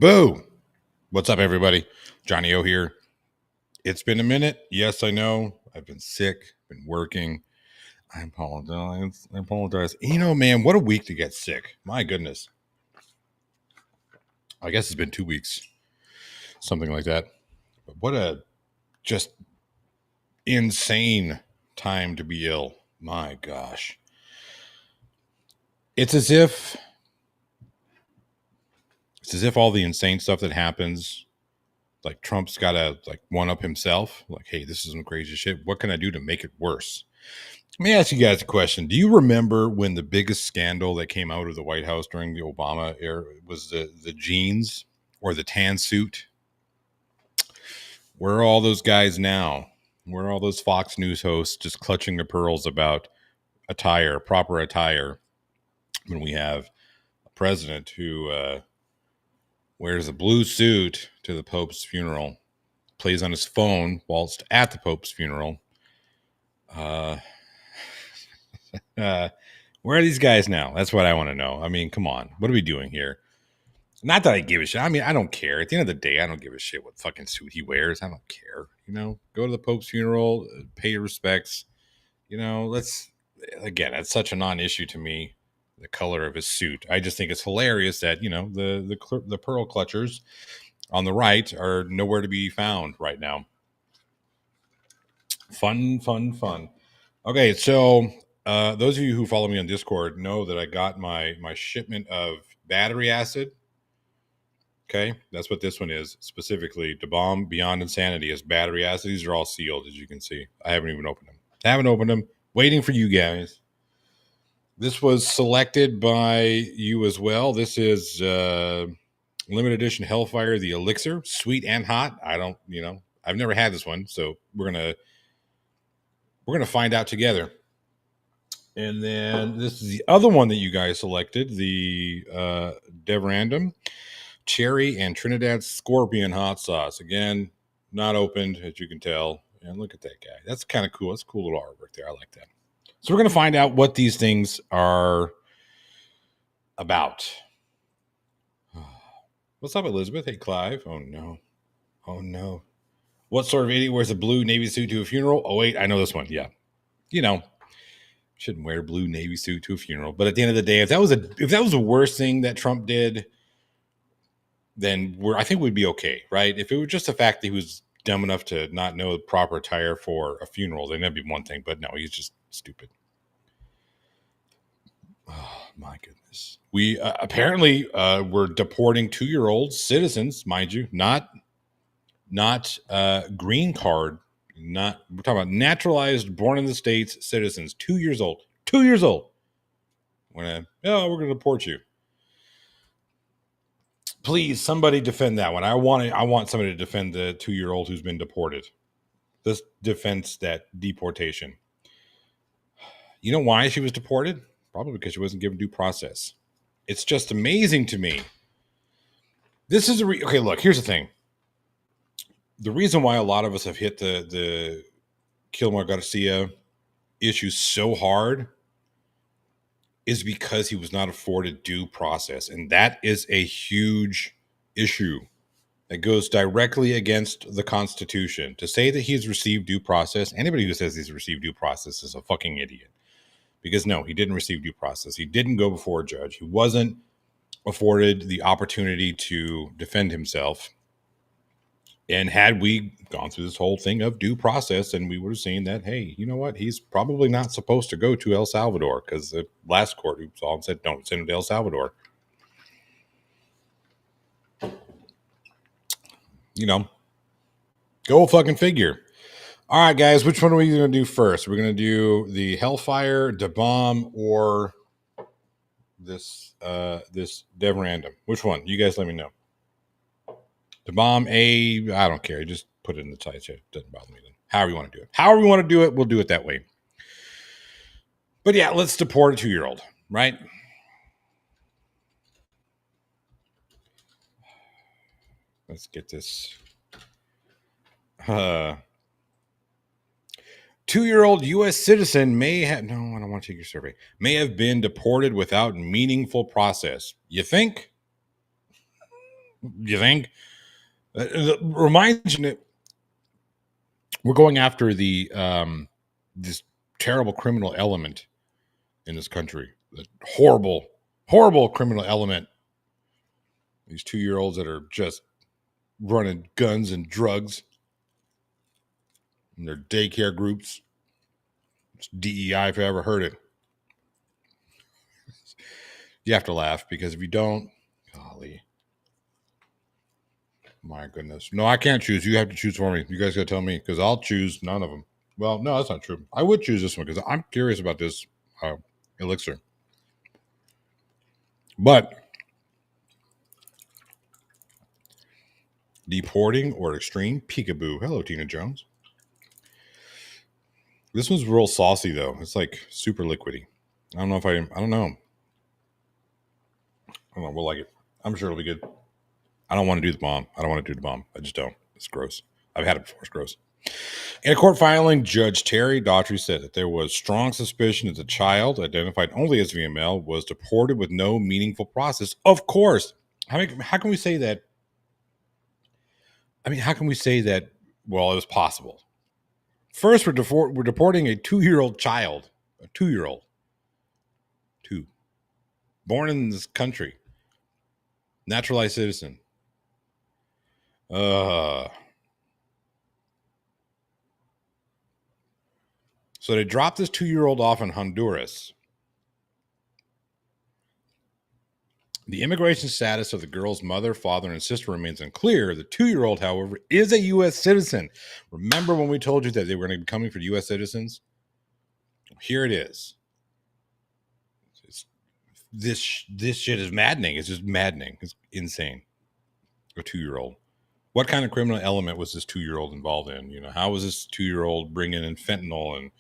Boo! What's up, everybody? Johnny O here. It's been a minute. Yes, I know. I've been sick, been working. I apologize. You know, man, what a week to get sick. My goodness. I guess it's been 2 weeks, something like that. But what a just insane time to be ill. My gosh. It's as if all the insane stuff that happens, like Trump's got to like one up himself. Like, hey, this is some crazy shit. What can I do to make it worse? Let me ask you guys a question. Do you remember when the biggest scandal that came out of the White House during the Obama era was the jeans or the tan suit? Where are all those guys now? Where are all those Fox News hosts just clutching their pearls about attire, proper attire, when we have a president who wears a blue suit to the Pope's funeral, plays on his phone whilst at the Pope's funeral? Where are these guys now? That's what I want to know. I mean, come on. What are we doing here? Not that I give a shit. I mean, I don't care. At the end of the day, I don't give a shit what fucking suit he wears. I don't care. You know, go to the Pope's funeral, pay your respects. You know, again, that's such a non-issue to me, the color of his suit. I just think it's hilarious that, you know, the pearl clutchers on the right are nowhere to be found right now. Fun. Okay, so those of you who follow me on Discord know that I got my shipment of battery acid. Okay, that's what this one is specifically. The Bomb Beyond Insanity is battery acid. These are all sealed, as you can see. I haven't even opened them. Waiting for you guys. This was selected by you as well. This is limited edition Hellfire, the Elixir, sweet and hot. I've never had this one, so we're gonna find out together. And then this is the other one that you guys selected, the Deverandum Cherry and Trinidad Scorpion Hot Sauce. Again, not opened, as you can tell. And look at that guy. That's kind of cool. That's a cool little artwork there. I like that. So we're going to find out what these things are about. What's up, Elizabeth? Hey, Clive. Oh, no. What sort of idiot wears a blue Navy suit to a funeral? Oh, wait, I know this one. Yeah. You know, shouldn't wear a blue Navy suit to a funeral. But at the end of the day, if that was the worst thing that Trump did, then I think we'd be okay, right? If it was just the fact that he was dumb enough to not know the proper attire for a funeral, then that'd be one thing. But no, he's just stupid. Oh, my goodness. We apparently we're deporting 2-year-old citizens, mind you, not green card. We're talking about naturalized, born in the States citizens, 2 years old. 2 years old. We're going to deport you. Please, somebody defend that one. I want somebody to defend the 2-year-old who's been deported. This defends that deportation. You know why she was deported? Probably because she wasn't given due process. It's just amazing to me. This is okay, look, here's the thing. The reason why a lot of us have hit the Kilmar Garcia issue so hard is because he was not afforded due process. And that is a huge issue that goes directly against the Constitution. To say that he's received due process, anybody who says he's received due process is a fucking idiot. Because no, he didn't receive due process. He didn't go before a judge. He wasn't afforded the opportunity to defend himself. And had we gone through this whole thing of due process, and we would have seen that, hey, you know what? He's probably not supposed to go to El Salvador, because the last court who saw him said, don't send him to El Salvador. You know, go fucking figure. All right, guys, which one are we going to do first? We're going to do the Hellfire, Da Bomb, or this Deverandum. Which one? You guys let me know. Da Bomb, I don't care. Just put it in the title. It doesn't bother me then. However you want to do it. However you want to do it, we'll do it that way. But yeah, let's deport a 2-year-old, right? Let's get this. 2-year-old U.S. citizen may have... No, I don't want to take your survey. May have been deported without meaningful process. You think? You think? It reminds you that we're going after the this terrible criminal element in this country. The horrible, horrible criminal element. These 2-year-olds that are just running guns and drugs in their daycare groups. It's DEI if I ever heard it. You have to laugh because if you don't, golly. My goodness. No, I can't choose. You have to choose for me. You guys got to tell me because I'll choose none of them. Well, no, that's not true. I would choose this one because I'm curious about this elixir. But deporting or extreme peekaboo. Hello, Tina Jones. This one's real saucy though. It's like super liquidy. I don't know. I don't know. We'll like it. I'm sure it'll be good. I don't want to do the bomb. I just don't. It's gross. I've had it before. It's gross. In a court filing, Judge Terry Daughtry said that there was strong suspicion that the child, identified only as VML, was deported with no meaningful process. Of course. How can we say that? I mean, how can we say that, well, it was possible? First, we're deporting a 2-year-old child. A 2-year-old. Born in this country. Naturalized citizen. So they dropped this 2-year-old off in Honduras. The immigration status of the girl's mother, father, and sister remains unclear. The 2-year-old, however, is a U.S. citizen. Remember when we told you that they were going to be coming for U.S. citizens? Here it is. This shit is maddening. It's just maddening. It's insane. A 2-year-old. What kind of criminal element was this 2-year-old involved in? You know, how was this 2-year-old bringing in fentanyl and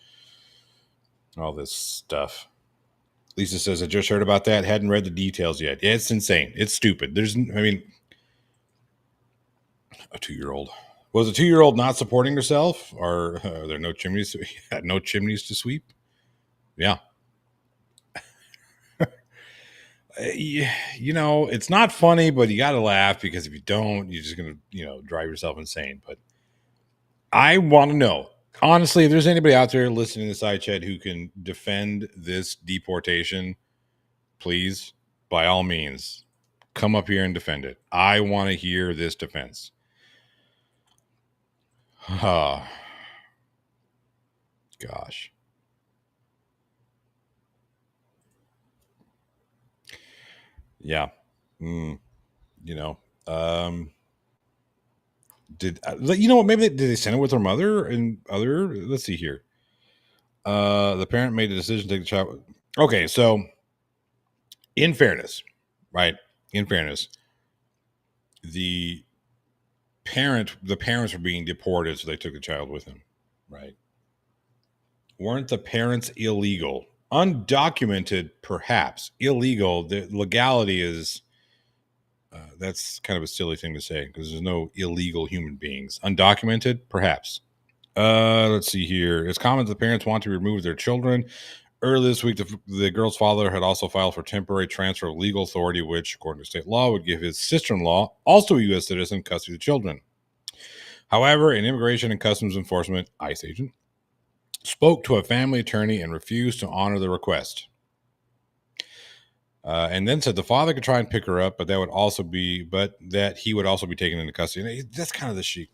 all this stuff? Lisa says, I just heard about that. Hadn't read the details yet. Yeah, it's insane. It's stupid. A 2-year-old. Was a 2-year-old not supporting herself? Or are there no chimneys? No chimneys to sweep? Yeah. You know, it's not funny, but you got to laugh because if you don't, you're just going to, drive yourself insane. But I want to know, honestly, if there's anybody out there listening to Side Chat who can defend this deportation, please, by all means, come up here and defend it. I want to hear this defense. Gosh. Yeah. Maybe did they send it with her mother and other? Let's see here. The parent made the decision to take the child. Okay, so in fairness, right? In fairness, the parents were being deported, so they took the child with them, right? Weren't the parents illegal? Undocumented, perhaps. Illegal. The legality is that's kind of a silly thing to say because there's no illegal human beings. Undocumented, perhaps. Let's see here. It's common that the parents want to remove their children. Earlier this week, the girl's father had also filed for temporary transfer of legal authority, which, according to state law, would give his sister-in-law, also a U.S. citizen, custody of the children. However, an Immigration and Customs Enforcement ICE agent spoke to a family attorney and refused to honor the request. And then said the father could try and pick her up, but that he would also be taken into custody. That's kind of the shit.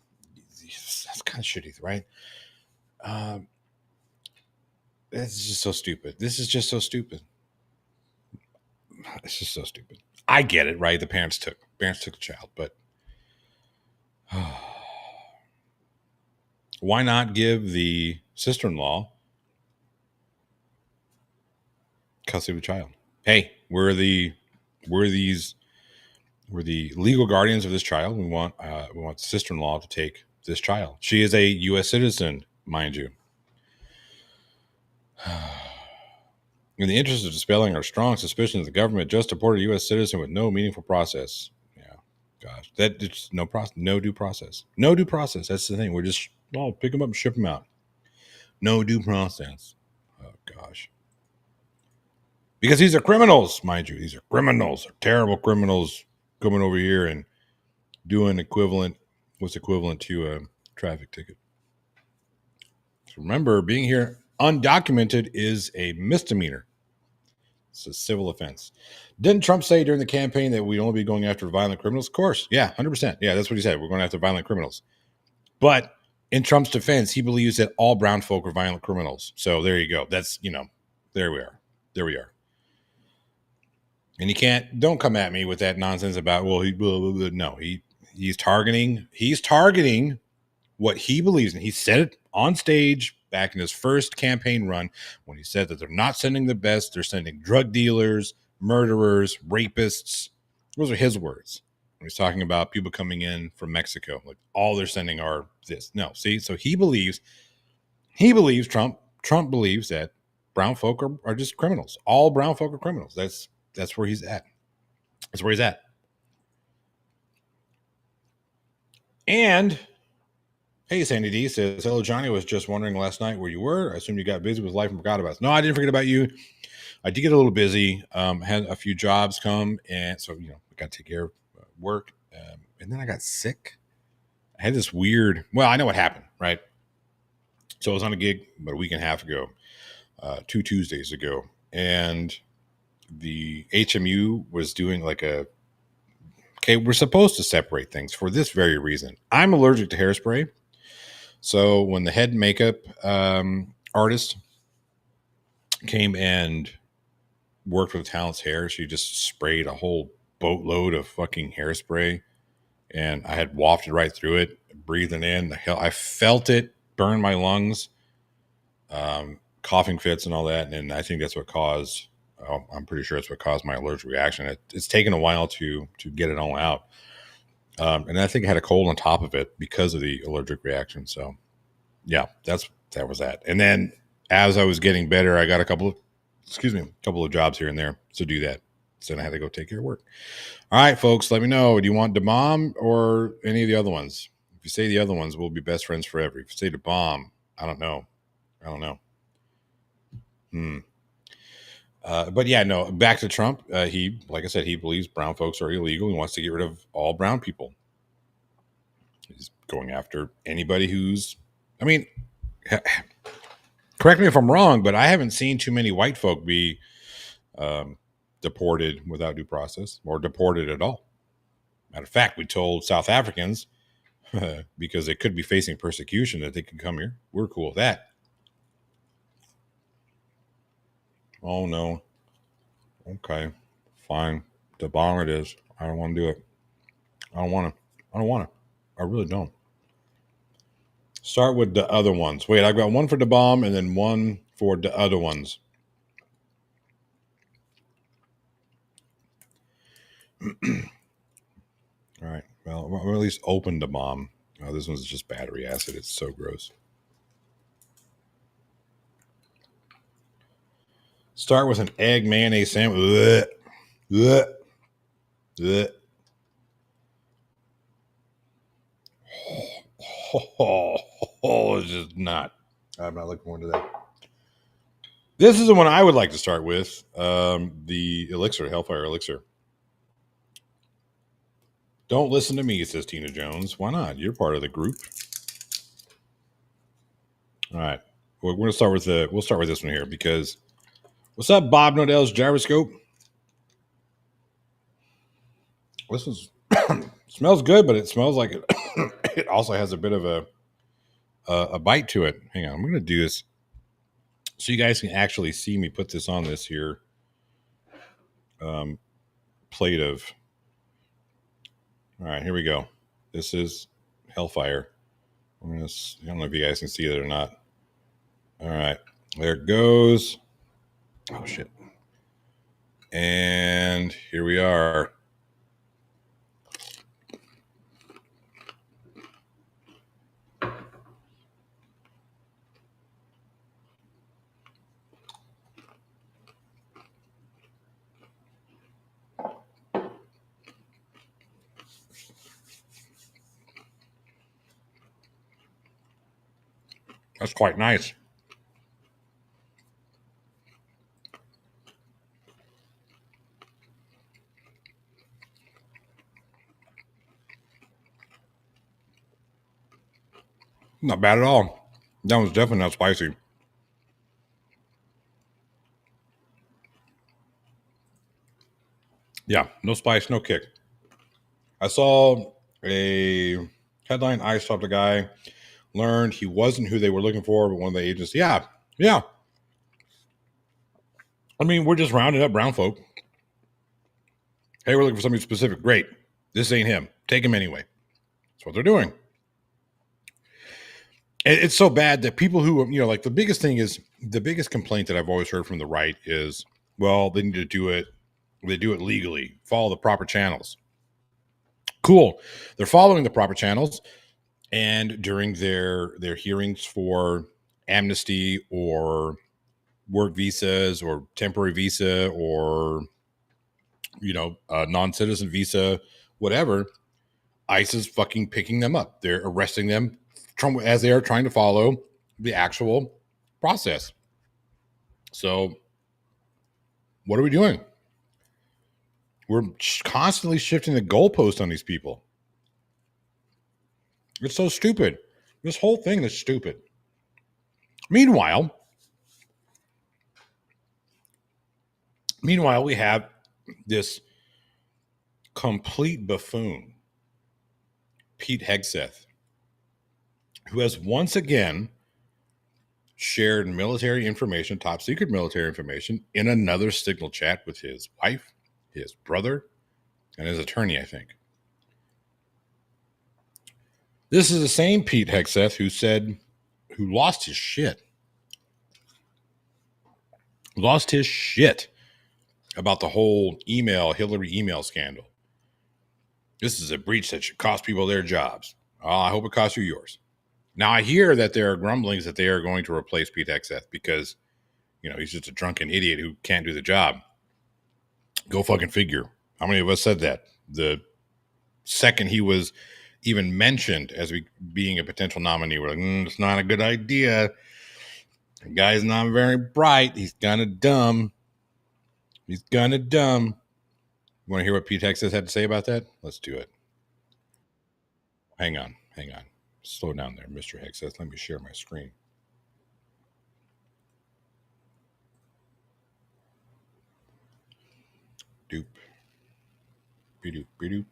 That's kind of shitty, right? It's just so stupid. This is just so stupid. It's just so stupid. I get it, right? The parents took the child, but why not give the sister-in-law custody of the child? Hey, we're the legal guardians of this child. We want the sister-in-law to take this child. She is a U.S. citizen, mind you. In the interest of dispelling our strong suspicion that the government just deported a U.S. citizen with no meaningful process. Yeah, gosh, it's no due process. No due process. That's the thing. We're just pick them up and ship them out. No due process. Oh gosh. Because these are criminals, mind you. These are criminals. They're terrible criminals coming over here and doing what's equivalent to a traffic ticket. So remember, being here undocumented is a misdemeanor. It's a civil offense. Didn't Trump say during the campaign that we'd only be going after violent criminals? Of course. Yeah, 100%. Yeah, that's what he said. We're going after violent criminals. But in Trump's defense, he believes that all brown folk are violent criminals. So there you go. That's, there we are. There we are. And don't come at me with that nonsense about, well, he's targeting what he believes in. He said it on stage back in his first campaign run when he said that they're not sending the best. They're sending drug dealers, murderers, rapists. Those are his words. When he's talking about people coming in from Mexico, like all they're sending are this. No, see, so he believes Trump believes that brown folk are just criminals. All brown folk are criminals. That's where he's at. That's where he's at. And hey, Sandy D says, hello, Johnny. I was just wondering last night where you were. I assume you got busy with life and forgot about us. No, I didn't forget about you. I did get a little busy. Had a few jobs come, and so we got to take care of work. And then I got sick. I had this weird. Well, I know what happened, right? So I was on a gig about a week and a half ago, 2 Tuesdays ago, and the HMU was doing like okay, we're supposed to separate things for this very reason. I'm allergic to hairspray. So when the head makeup artist came and worked with Talent's hair, she just sprayed a whole boatload of fucking hairspray, and I had wafted right through it, breathing in the hell. I felt it burn my lungs, coughing fits and all that, and I think that's what caused. I'm pretty sure it's what caused my allergic reaction. It's taken a while to get it all out, and I think I had a cold on top of it because of the allergic reaction. So, yeah, that was that. And then as I was getting better, I got a couple of jobs here and there to do that. So then I had to go take care of work. All right, folks, let me know. Do you want the bomb or any of the other ones? If you say the other ones, we'll be best friends forever. If you say the bomb, I don't know. But yeah, no, back to Trump. Like I said, he believes brown folks are illegal. He wants to get rid of all brown people. He's going after anybody correct me if I'm wrong, but I haven't seen too many white folk be deported without due process or deported at all. Matter of fact, we told South Africans because they could be facing persecution that they could come here. We're cool with that. Oh, no. Okay, fine. The bomb it is. I don't want to do it. I don't want to. I really don't. Start with the other ones. Wait, I've got one for the bomb and then one for the other ones. All right. Well, or at least open the bomb. Oh, this one's just battery acid. It's so gross. Start with an egg mayonnaise sandwich. Blech. Blech. Blech. It's just not. I'm not looking forward to that. This is the one I would like to start with. The elixir, Hellfire Elixir. Don't listen to me, says Tina Jones. Why not? You're part of the group. All right. We're going to start with we'll start with this one here because what's up, Bob Nodell's gyroscope? This one's smells good, but it smells like it also has a bit of a bite to it. Hang on, I'm going to do this so you guys can actually see me put this on this here plate of. All right, here we go. This is Hellfire. I don't know if you guys can see it or not. All right, there it goes. Oh shit! And here we are. That's quite nice. Not bad at all. That was definitely not spicy. Yeah, no spice, no kick. I saw a headline. I stopped a guy, learned he wasn't who they were looking for, but one of the agents, yeah, yeah. I mean, we're just rounding up brown folk. Hey, we're looking for somebody specific. Great. This ain't him. Take him anyway. That's what they're doing. It's so bad that people who, like the biggest thing is the biggest complaint that I've always heard from the right is, well, they need to do it. They do it legally, follow the proper channels. Cool. They're following the proper channels. And during their hearings for amnesty or work visas or temporary visa or non-citizen visa, whatever, ICE is fucking picking them up. They're arresting them as they are trying to follow the actual process. So what are we doing? We're constantly shifting the goalpost on these people. It's so stupid. This whole thing is stupid. Meanwhile, we have this complete buffoon, Pete Hegseth, who has once again shared military information, top secret military information, in another Signal chat with his wife, his brother, and his attorney, I think. This is the same Pete Hegseth who lost his shit about the whole Hillary email scandal. This is a breach that should cost people their jobs. Oh, I hope it costs you yours. Now, I hear that there are grumblings that they are going to replace Pete Hegseth because, he's just a drunken idiot who can't do the job. Go fucking figure. How many of us said that? The second he was even mentioned as being a potential nominee, we're like, it's not a good idea. The guy's not very bright. He's kind of dumb. You want to hear what Pete Hegseth had to say about that? Let's do it. Hang on. Slow down there, Mr. Hegseth. Let me share my screen. Doop. Be-doop, be-doop.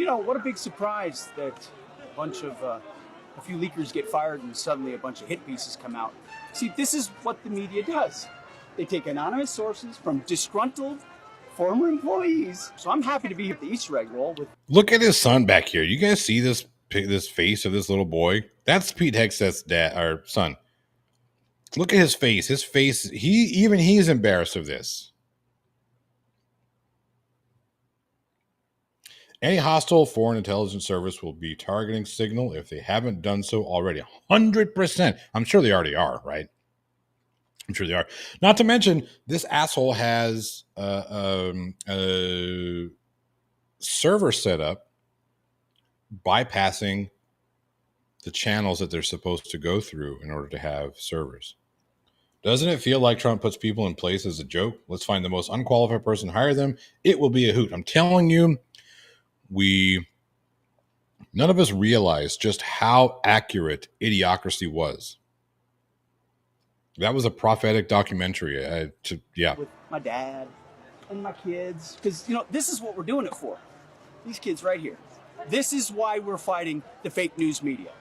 What a big surprise that a few leakers get fired and suddenly a bunch of hit pieces come out. See, this is what the media does. They take anonymous sources from disgruntled former employees. So I'm happy to be at the Easter egg roll with. Look at his son back here. You guys see this face of this little boy? That's Pete Hegseth's dad or son. Look at his face. He's embarrassed of this. Any hostile foreign intelligence service will be targeting Signal if they haven't done so already. 100%. I'm sure they already are, right? I'm sure they are. Not to mention, this asshole has a server set up bypassing the channels that they're supposed to go through in order to have servers. Doesn't it feel like Trump puts people in place as a joke? Let's find the most unqualified person, hire them. It will be a hoot. I'm telling you, none of us realized just how accurate Idiocracy was. That was a prophetic documentary. With my dad and my kids. Because, this is what we're doing it for. These kids right here. This is why we're fighting the fake news media.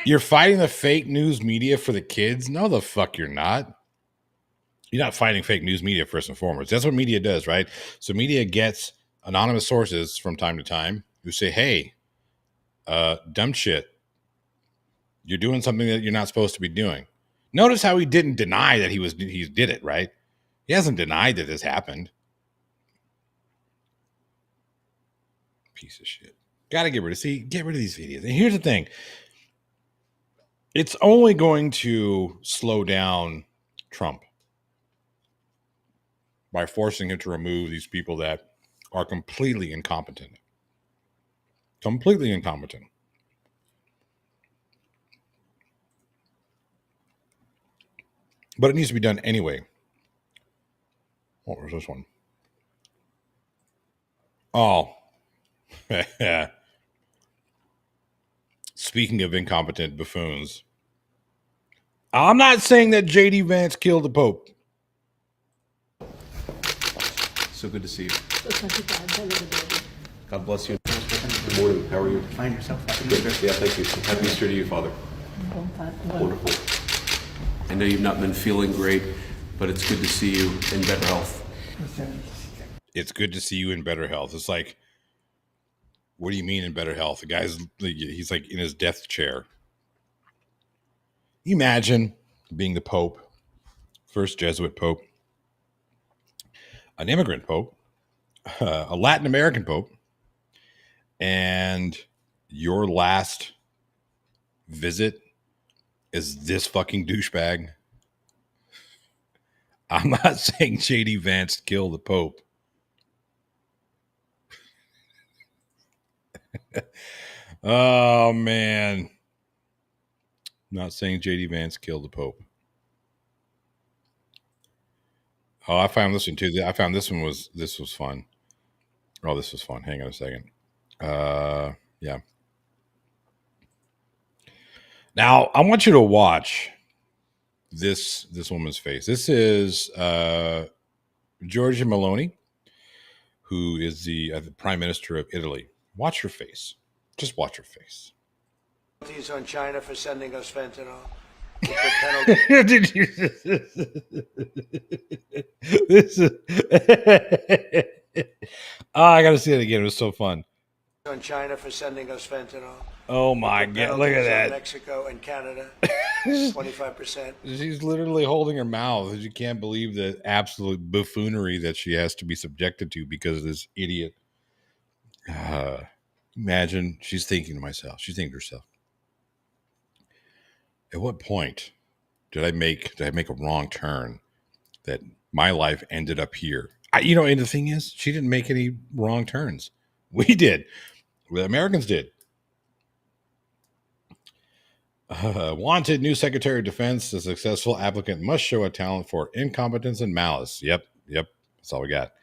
You're fighting the fake news media for the kids? No, the fuck you're not. You're not fighting fake news media first and foremost. That's what media does, right? So media gets anonymous sources from time to time who say, hey, dumb shit. You're doing something that you're not supposed to be doing. Notice how he didn't deny that he did it, right? He hasn't denied that this happened. Piece of shit. Gotta get rid of these videos. And here's the thing. It's only going to slow down Trump by forcing him to remove these people that are completely incompetent. Completely incompetent. But it needs to be done anyway. What was this one? Oh, speaking of incompetent buffoons, I'm not saying that J.D. Vance killed the Pope. So good to see you. God bless you. Good morning. How are you? Find yourself. Good. Yeah, thank you. Happy Easter to you, Father. Wonderful. I know you've not been feeling great, but it's good to see you in better health. It's good to see you in better health. It's like, what do you mean in better health? The guy's, he's like in his death chair. You imagine being the Pope, first Jesuit Pope, an immigrant Pope, a Latin American Pope, and your last visit is this fucking douchebag. I'm not saying J.D. Vance killed the Pope. Oh, man. I'm not saying J.D. Vance killed the Pope. Oh, I found this one too. I found this was fun. Oh, this was fun. Hang on a second. Yeah. Now I want you to watch this woman's face. This is Giorgia Meloni, who is the Prime Minister of Italy. Watch her face. Just watch her face. On China for sending us fentanyl. Did you? This is. Oh, I got to see it again. It was so fun. On China for sending us fentanyl. Oh my God! Look at that. Mexico and Canada, 25%. She's literally holding her mouth. You can't believe the absolute buffoonery that she has to be subjected to because of this idiot. Imagine she's thinking to herself. At what point did I make a wrong turn that my life ended up here? And the thing is, she didn't make any wrong turns. We did. The Americans did. Wanted new Secretary of Defense. The successful applicant must show a talent for incompetence and malice. Yep. That's all we got.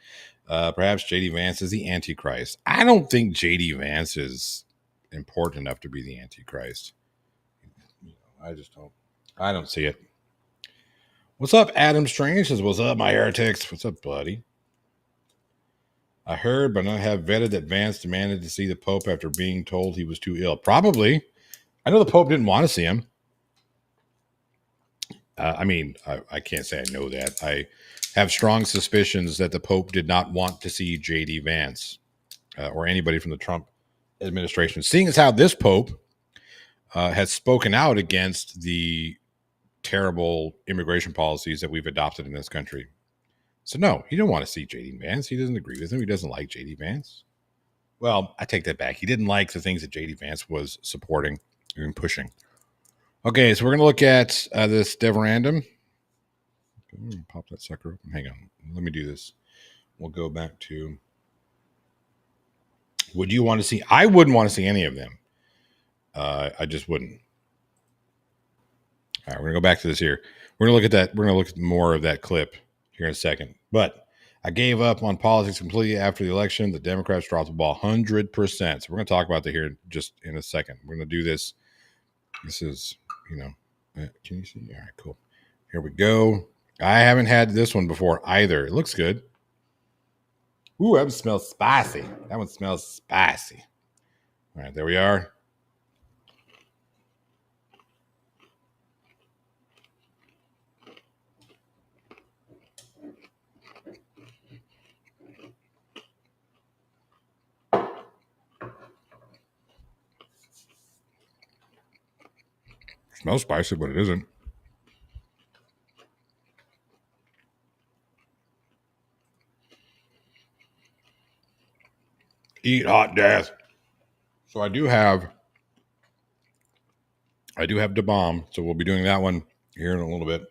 Perhaps J.D. Vance is the Antichrist. I don't think J.D. Vance is important enough to be the Antichrist. I just don't. I don't see it. What's up, Adam Strange? Says, what's up, my heretics? What's up, buddy? I heard, but I have vetted that Vance demanded to see the Pope after being told he was too ill. Probably. I know the Pope didn't want to see him. I can't say I know that. I have strong suspicions that the Pope did not want to see J.D. Vance or anybody from the Trump administration. Seeing as how this Pope has spoken out against the terrible immigration policies that we've adopted in this country. So no, he didn't want to see J.D. Vance. He doesn't agree with him. He doesn't like J.D. Vance. Well, I take that back. He didn't like the things that J.D. Vance was supporting and pushing. Okay, so we're going to look at this Deverandum. Pop that sucker open. Hang on. Let me do this. We'll go back to... Would you want to see... I wouldn't want to see any of them. I just wouldn't. All right, we're going to go back to this here. We're going to look at that. We're going to look at more of that clip here in a second. But I gave up on politics completely after the election. The Democrats dropped the ball 100%. So we're going to talk about that here just in a second. We're going to do this. This is, can you see? All right, cool. Here we go. I haven't had this one before either. It looks good. Ooh, that one smells spicy. All right, there we are. Smells spicy, but it isn't. Eat hot death. So I do have the bomb, so we'll be doing that one here in a little bit.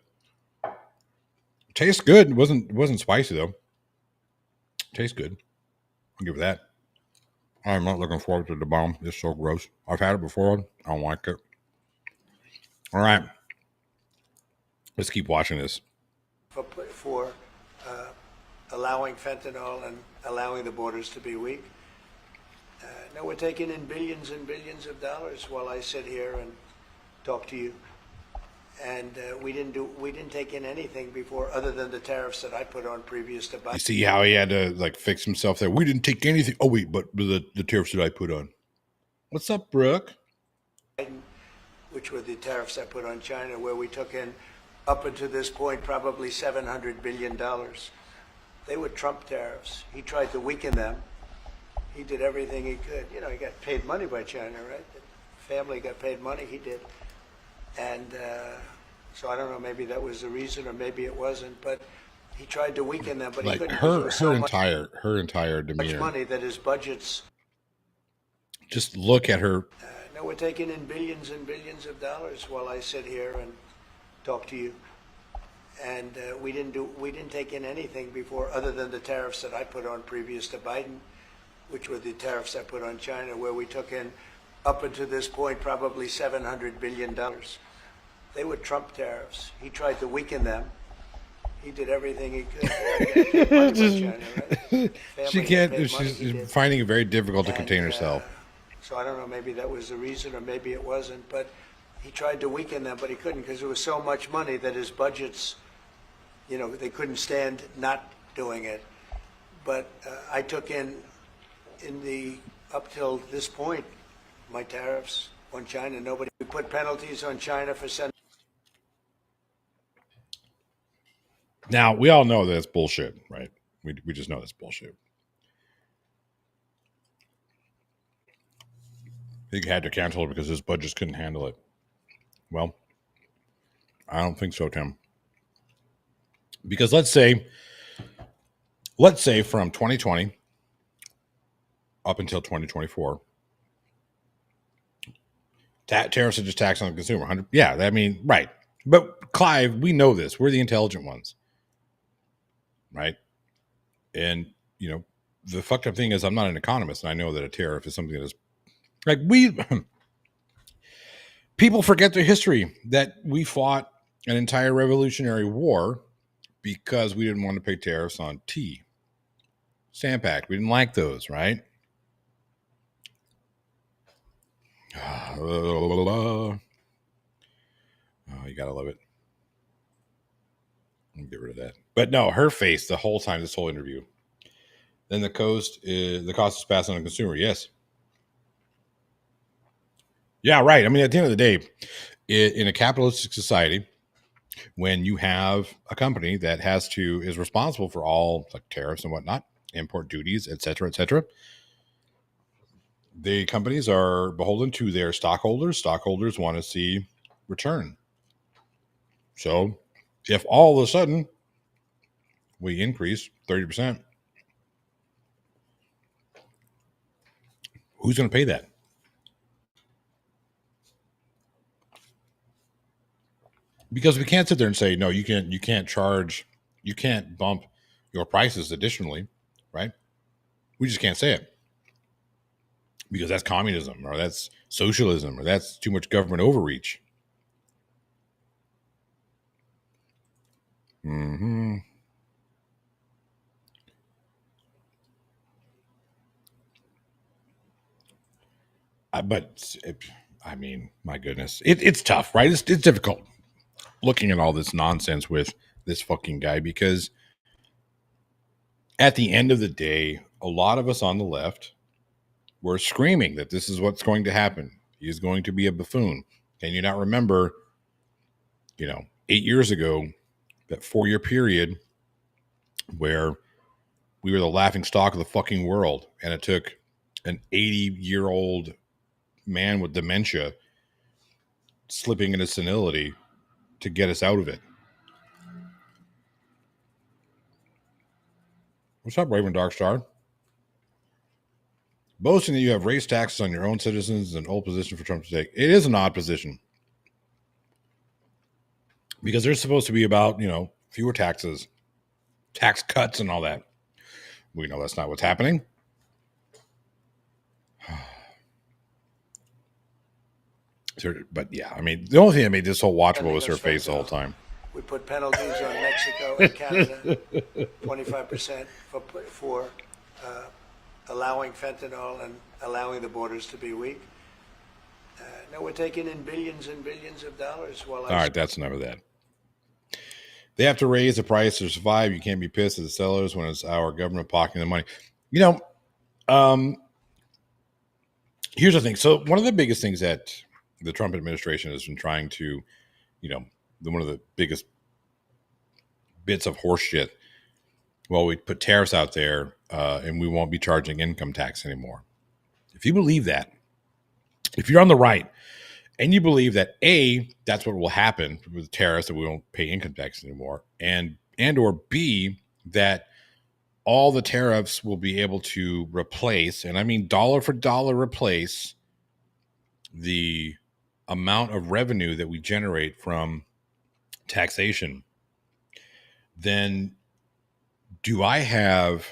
Tastes good. It wasn't spicy though. Tastes good. I'll give it that. I'm not looking forward to the bomb. It's so gross. I've had it before. I don't like it. All right. Let's keep watching this. For allowing fentanyl and allowing the borders to be weak. No, we're taking in billions and billions of dollars while I sit here and talk to you. And we didn't take in anything before, other than the tariffs that I put on previous to Biden. You see how he had to like fix himself there. We didn't take anything. Oh wait, but the tariffs that I put on. What's up, Brooke? Which were the tariffs I put on China, where we took in, up until this point, probably $700 billion. They were Trump tariffs. He tried to weaken them. He did everything he could. You know, he got paid money by China, right? The family got paid money. He did. And so I don't know, maybe that was the reason, or maybe it wasn't, but he tried to weaken them, but like he couldn't. her entire demeanor. Much money that his budgets. Just look at her. No, we're taking in billions and billions of dollars while I sit here and talk to you. And we didn't take in anything before, other than the tariffs that I put on previous to Biden, which were the tariffs I put on China, where we took in, up until this point, probably $700 billion. They were Trump tariffs. He tried to weaken them. He did everything he could. He got paid money by China, right? She can't. She's finding it very difficult to contain herself. So I don't know, maybe that was the reason, or maybe it wasn't, but he tried to weaken them, but he couldn't, because there was so much money that his budgets, you know, they couldn't stand not doing it. But I took in the, up till this point, my tariffs on China. Nobody, we put penalties on China for sending. Now, we all know that's bullshit, right? We just know that's bullshit. He had to cancel it because his budgets couldn't handle it. Well, I don't think so, Tim. Because let's say from 2020 up until 2024, tariffs are just tax on the consumer. 100, yeah, I mean, right. But Clive, we know this. We're the intelligent ones, right? And, you know, the fucked up thing is I'm not an economist, and I know that a tariff is something that is like people forget their history, that we fought an entire revolutionary war because we didn't want to pay tariffs on tea. Stamp we didn't like those, right? Oh, you gotta love it. I'll get rid of that. But no, her face the whole time, this whole interview. Then the cost is passed on to the consumer. Yes. Yeah, right. I mean, at the end of the day, in a capitalistic society, when you have a company that is responsible for all like tariffs and whatnot, import duties, et cetera, the companies are beholden to their stockholders. Stockholders want to see return. So if all of a sudden we increase 30%, who's going to pay that? Because we can't sit there and say, no, you can't bump your prices additionally, right? We just can't say it. Because that's communism, or that's socialism, or that's too much government overreach. Mm-hmm. I mean, my goodness, it's tough, right? It's difficult looking at all this nonsense with this fucking guy, because at the end of the day, a lot of us on the left were screaming that this is what's going to happen. He is going to be a buffoon. Can you not remember, 8 years ago, that 4-year period where we were the laughing stock of the fucking world, and it took an 80-year-old man with dementia slipping into senility to get us out of it. What's up, Raven Darkstar? Boasting that you have raised taxes on your own citizens is an old position for Trump to take. It is an odd position. Because they're supposed to be about, fewer taxes, tax cuts and all that. We know that's not what's happening. But yeah, I mean, the only thing that made this whole watchable was her face the whole time. We put penalties on Mexico and Canada, 25% for allowing fentanyl and allowing the borders to be weak. Now we're taking in billions and billions of dollars. All right, that's enough of that. They have to raise the price to survive. You can't be pissed at the sellers when it's our government pocketing the money. Here's the thing. So one of the biggest things that the Trump administration has been trying to, one of the biggest bits of horse shit. Well, we put tariffs out there and we won't be charging income tax anymore. If you believe that, if you're on the right and you believe that A, that's what will happen with tariffs, that we won't pay income tax anymore, and or B, that all the tariffs will be able to replace, and I mean dollar for dollar replace, the amount of revenue that we generate from taxation, then do I have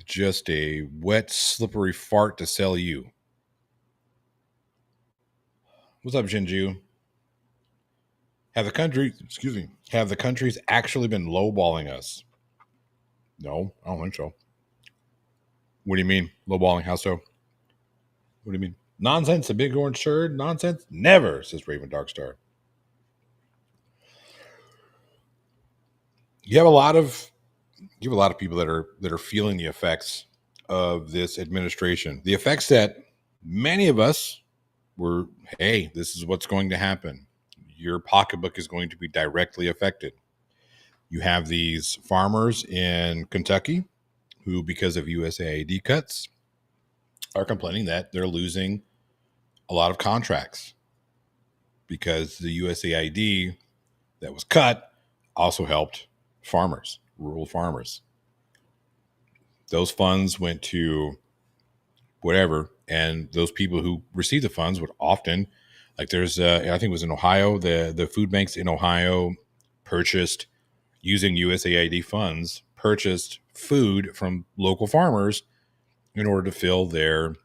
just a wet, slippery fart to sell you? What's up, Jinju? Have the countries actually been lowballing us? No, I don't think so. What do you mean, lowballing? How so? What do you mean? Nonsense, a big orange turd? Nonsense? Never, says Raven Darkstar. You have a lot of people that are feeling the effects of this administration. The effects that many of us were, hey, this is what's going to happen. Your pocketbook is going to be directly affected. You have these farmers in Kentucky who, because of USAID cuts, are complaining that they're losing a lot of contracts because the USAID that was cut also helped farmers, rural farmers. Those funds went to whatever, and those people who received the funds would often, like there's, I think it was in Ohio, the food banks in Ohio purchased, using USAID funds, purchased food from local farmers in order to fill their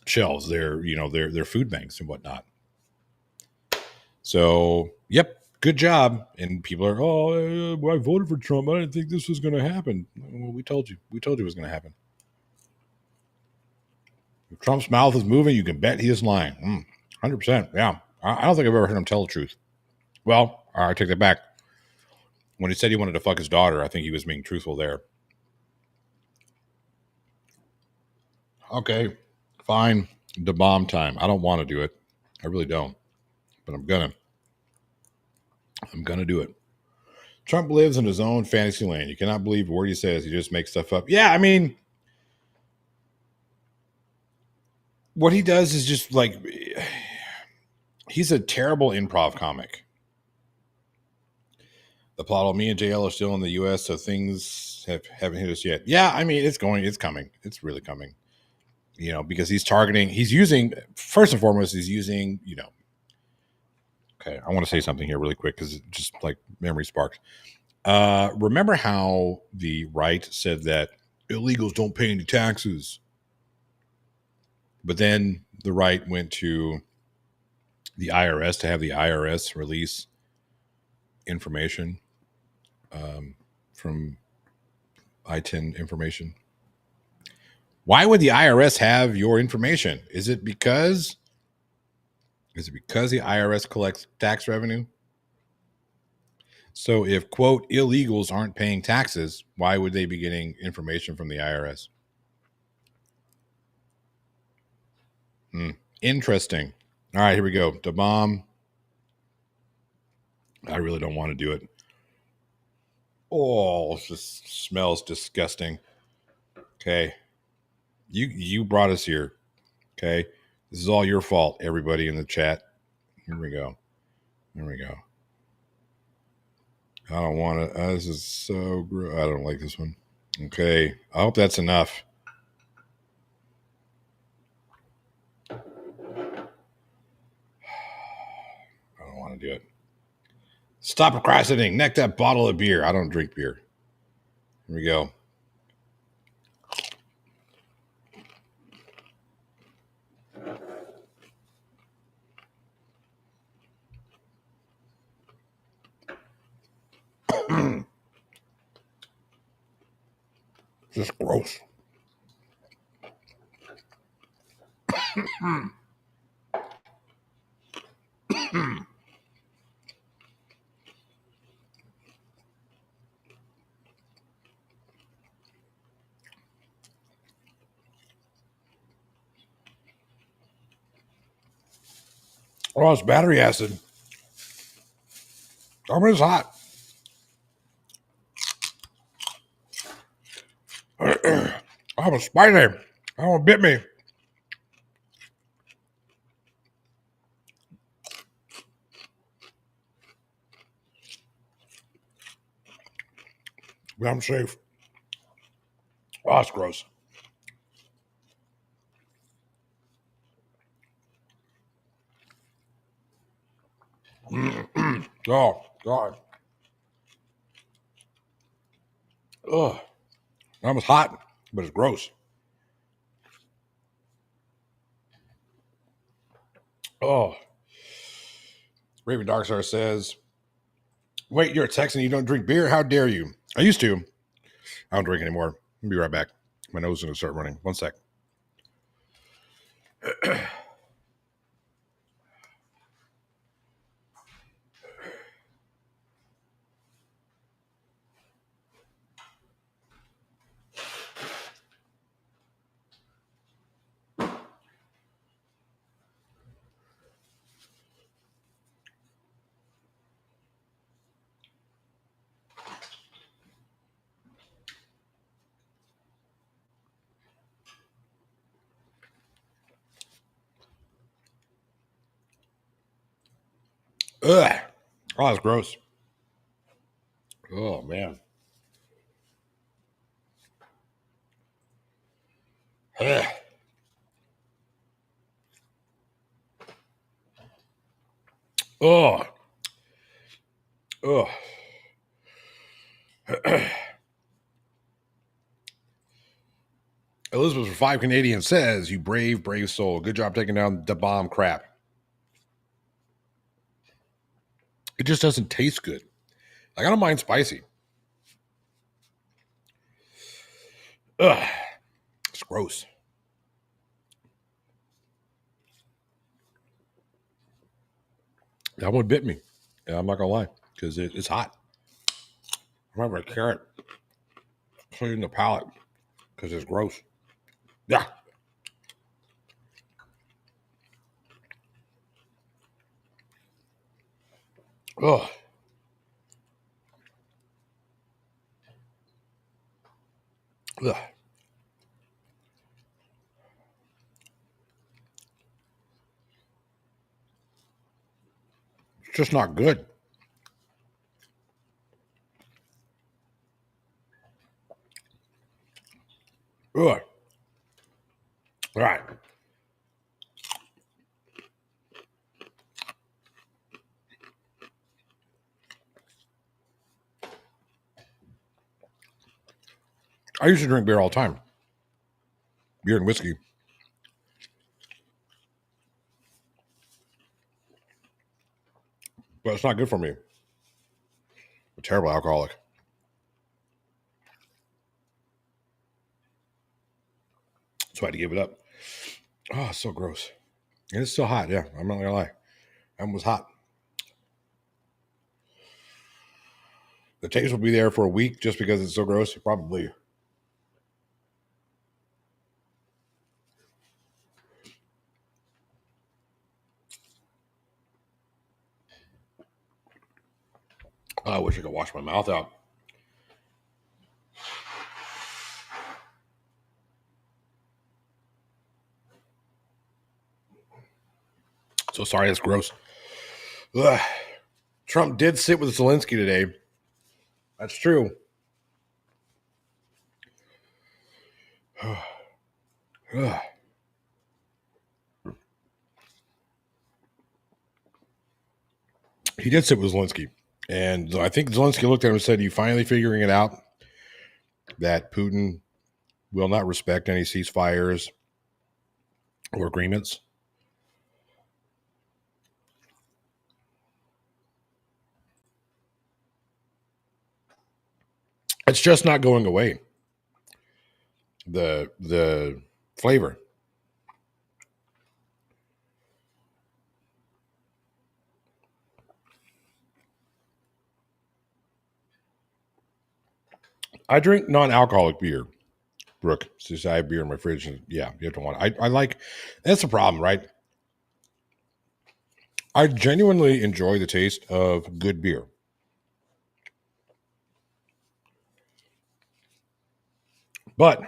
shelves, their food banks and whatnot. So, yep, good job. And people are, I voted for Trump. I didn't think this was going to happen. Well, we told you it was going to happen. If Trump's mouth is moving, you can bet he is lying. 100%. Yeah. I don't think I've ever heard him tell the truth. Well, I take that back. When he said he wanted to fuck his daughter, I think he was being truthful there. Okay, fine. The bomb time. I don't want to do it. I really don't. But I'm gonna do it. Trump lives in his own fantasy land. You cannot believe a word he says. He just makes stuff up. Yeah, I mean, what he does is just like, he's a terrible improv comic. The plot of me and JL are still in the U.S., so things haven't hit us yet. Yeah, I mean, it's coming. It's really coming. Because he's using, first and foremost, okay, I want to say something here really quick because just like memory sparked. Remember how the right said that illegals don't pay any taxes? But then the right went to the IRS to have the IRS release information from I-10 information. Why would the IRS have your information? Is it because the IRS collects tax revenue? So if, quote, illegals aren't paying taxes, why would they be getting information from the IRS? Interesting. All right, here we go. The bomb. I really don't want to do it. Oh, it just smells disgusting. Okay. You brought us here. Okay. This is all your fault, everybody in the chat. Here we go. I don't want to. This is so gross. I don't like this one. Okay. I hope that's enough. I don't want to do it. Stop procrastinating. Neck that bottle of beer. I don't drink beer. Here we go. Just gross. Oh, it's battery acid. Oh, but it's hot. I'm a spider. Oh, it bit me. But I'm safe. Oh, it's gross. Oh, God. Ugh. That was hot, but it's gross. Oh. Raven Darkstar says, wait, you're a Texan, you don't drink beer? How dare you? I used to. I don't drink anymore. I'll be right back. My nose is going to start running. One sec. Ugh. Oh, that's gross. Oh, man. Ugh. Oh. Oh. Elizabeth for 5 Canadian says, you brave, brave soul. Good job taking down the bomb crap. It just doesn't taste good. Like, I don't mind spicy. Ugh. It's gross. That one bit me. Yeah, I'm not going to lie, because it's hot. I'm having a carrot clean the palate because it's gross. Yeah. Ugh. Ugh. It's just not good. Ugh. All right. I used to drink beer all the time. Beer and whiskey. But it's not good for me. I'm a terrible alcoholic. So I had to give it up. Oh, it's so gross. And it's still hot. Yeah, I'm not going to lie. That one was hot. The taste will be there for a week just because it's so gross. Probably. I wish I could wash my mouth out. So sorry, that's gross. Ugh. Trump did sit with Zelensky today. That's true. Ugh. He did sit with Zelensky. And I think Zelensky looked at him and said, you finally figuring it out that Putin will not respect any ceasefires or agreements? It's just not going away. the flavor. I drink non-alcoholic beer. Brooke, since I have beer in my fridge, and yeah, you have to want it. I like. That's the problem, right? I genuinely enjoy the taste of good beer. But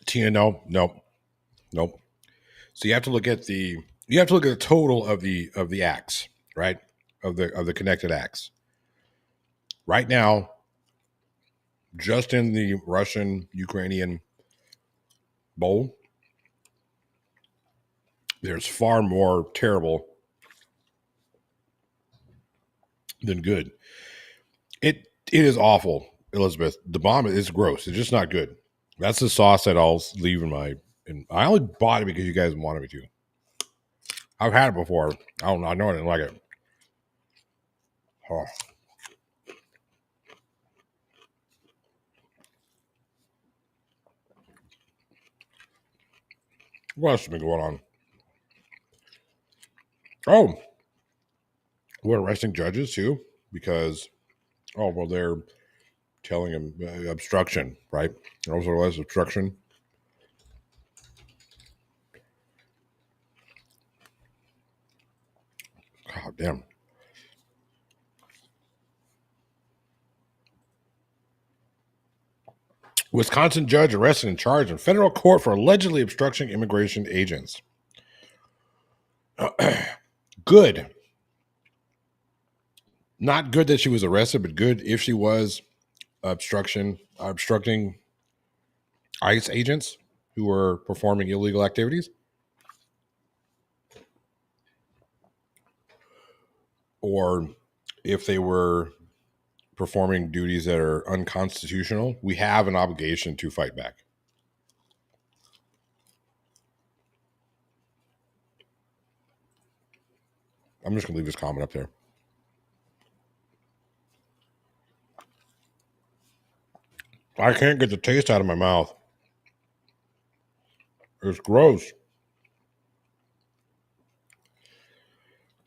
Tina, nope. So you have to look at the total of the acts, right? Of the connected acts. Right now, just in the Russian Ukrainian bowl, there's far more terrible than good. It is awful, Elizabeth. The bomb is gross. It's just not good. That's the sauce that I'll leave in my. And I only bought it because you guys wanted me to. I've had it before. I don't know. I know I didn't like it. Oh. What else has been going on? Oh, we're arresting judges too because they're telling him obstruction, right? Also, was obstruction. God damn. Wisconsin judge arrested and charged in federal court for allegedly obstructing immigration agents. Good. Not good that she was arrested, but good if she was obstructing ICE agents who were performing illegal activities. Or if they were performing duties that are unconstitutional, we have an obligation to fight back. I'm just going to leave this comment up there. I can't get the taste out of my mouth. It's gross.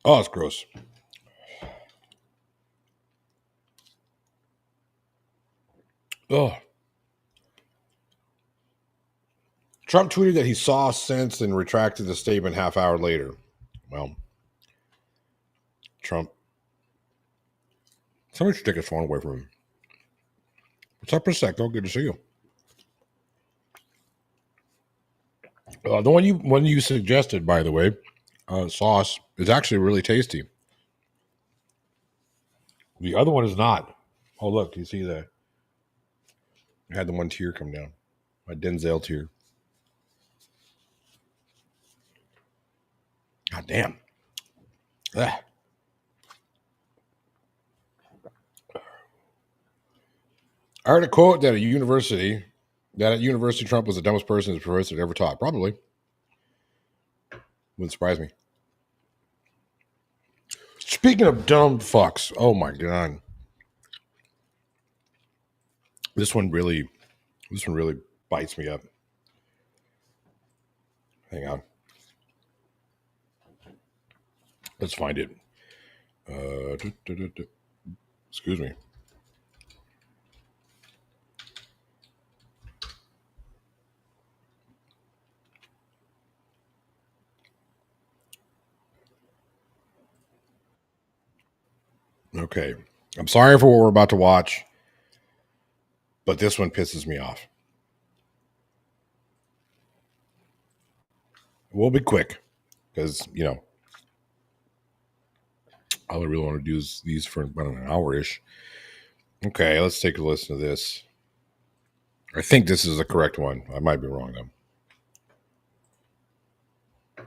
Oh, it's gross. Oh. Trump tweeted that he saw since and retracted the statement half hour later. Well, Trump. Somebody should take his phone away from him. What's up, Prosecco? Good to see you. The one you suggested, by the way, sauce is actually really tasty. The other one is not. Oh, look, do you see that? I had the one tear come down. My Denzel tear. God damn. Ugh. I heard a quote that at university Trump was the dumbest person his professor had ever taught. Probably. Wouldn't surprise me. Speaking of dumb fucks, oh my god. This one really bites me up. Hang on. Let's find it. Excuse me. Okay. I'm sorry for what we're about to watch, but this one pisses me off. We'll be quick because, all I really want to do is these for about an hour-ish. Okay, let's take a listen to this. I think this is the correct one. I might be wrong, though.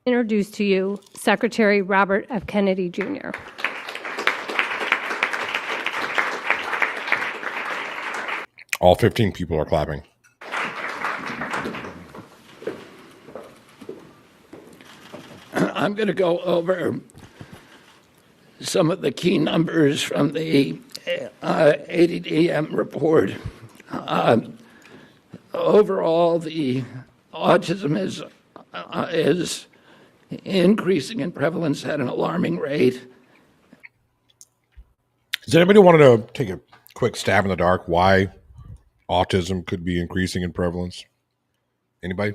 Introduce to you Secretary Robert F. Kennedy, Jr. All 15 people are clapping. I'm going to go over some of the key numbers from the ADDM report. Overall, the autism is increasing in prevalence at an alarming rate. Does anybody want to take a quick stab in the dark why autism could be increasing in prevalence? Anybody?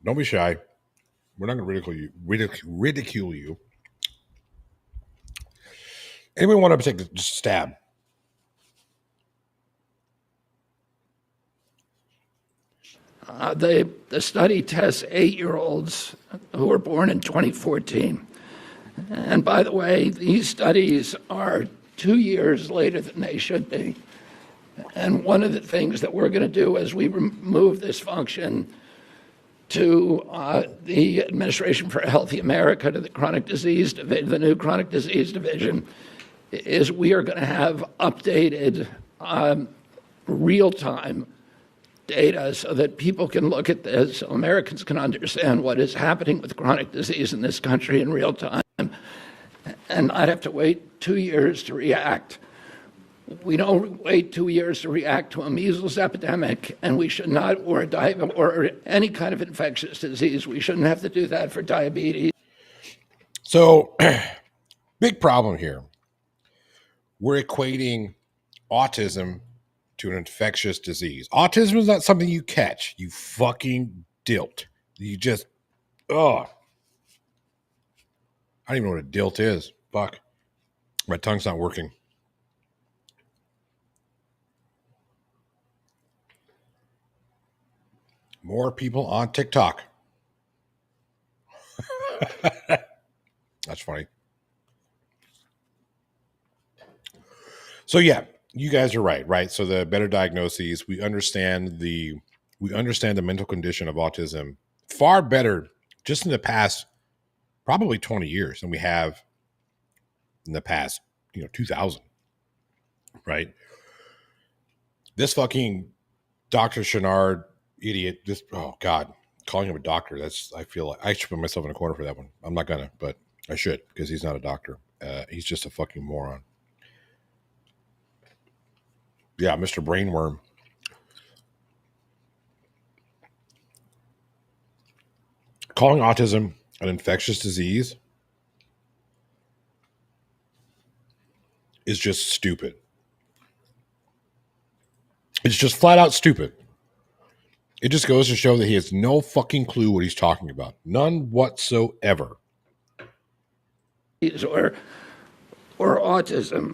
Don't be shy. We're not going to ridicule you. Anybody want to take a stab? The study tests 8-year-olds who were born in 2014. And by the way, these studies are 2 years later than they should be. And one of the things that we're going to do as we move this function to the Administration for a Healthy America, to the Chronic Disease Division, the new Chronic Disease Division, is we are going to have updated real-time data so that people can look at this, so Americans can understand what is happening with chronic disease in this country in real time, and not have to wait 2 years to react. We don't wait 2 years to react to a measles epidemic, and we should not, or any kind of infectious disease. We shouldn't have to do that for diabetes. So, big problem here. We're equating autism to an infectious disease. Autism is not something you catch. You fucking dilt. You just, I don't even know what a dilt is. Fuck. My tongue's not working. More people on TikTok. That's funny. So yeah, you guys are right? So the better diagnoses, we understand the mental condition of autism far better just in the past probably 20 years than we have in the past, 2000. Right? This fucking Dr. Chenard idiot, oh God, calling him a doctor, I feel like I should put myself in a corner for that one. I'm not gonna, but I should, because he's not a doctor. He's just a fucking moron. Yeah, Mr. Brainworm. Calling autism an infectious disease is just stupid. It's just flat out stupid. It just goes to show that he has no fucking clue what he's talking about. None whatsoever. Or autism.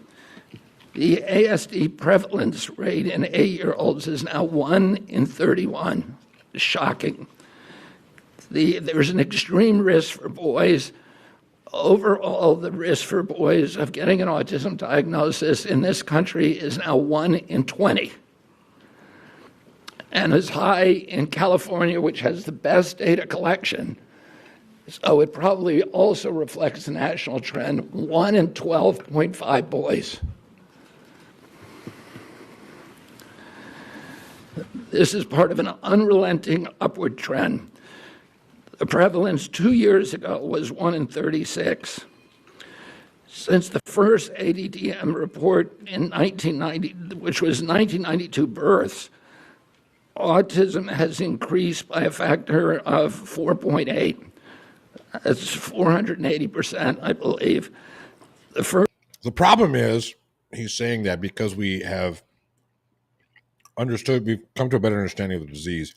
The ASD prevalence rate in 8-year-olds is now 1 in 31. Shocking. There's an extreme risk for boys. Overall, the risk for boys of getting an autism diagnosis in this country is now 1 in 20. And as high in California, which has the best data collection. So it probably also reflects the national trend, 1 in 12.5 boys. This is part of an unrelenting upward trend. The prevalence 2 years ago was 1 in 36. Since the first ADDM report in 1990, which was 1992 births, autism has increased by a factor of 4.8. That's 480%, I believe. The problem is, he's saying that because we have we've come to a better understanding of the disease,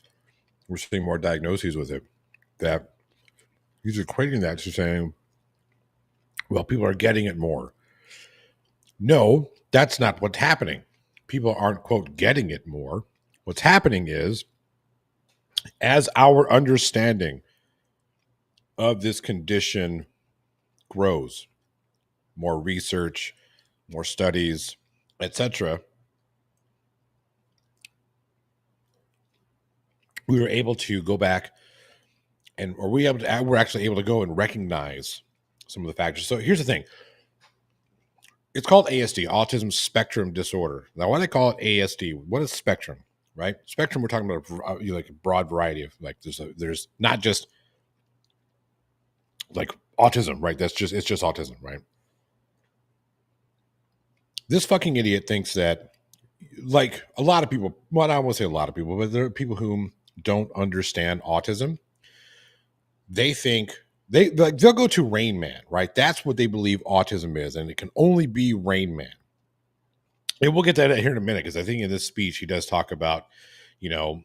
we're seeing more diagnoses with it, that he's equating that to saying, well, people are getting it more. No, that's not what's happening. People aren't, quote, getting it more. What's happening is, as our understanding of this condition grows, more research, more studies, etc., we were able to go back we're actually able to go and recognize some of the factors. So here's the thing. It's called ASD, Autism Spectrum Disorder. Now, why do they call it ASD? What is spectrum, right? Spectrum, we're talking about like a broad variety of, like, there's not just like autism, right? It's just autism, right? This fucking idiot thinks that, like a lot of people, well, I won't say a lot of people, but there are people who don't understand autism. They think they'll go to Rain Man, right? That's what they believe autism is, and it can only be Rain Man. And we'll get to that here in a minute, because I think in this speech he does talk about, you know,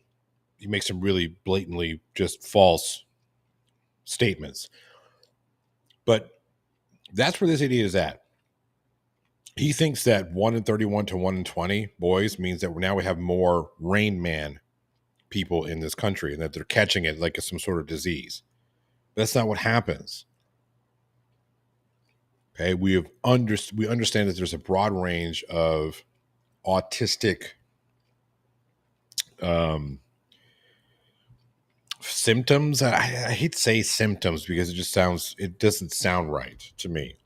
he makes some really blatantly just false statements. But that's where this idiot is at. He thinks that 1 in 31 to 1 in 20 boys means that now we have more Rain Man people in this country, and that they're catching it like it's some sort of disease. That's not what happens. Okay, we understand that there's a broad range of autistic symptoms. I hate to say symptoms because it doesn't sound right to me.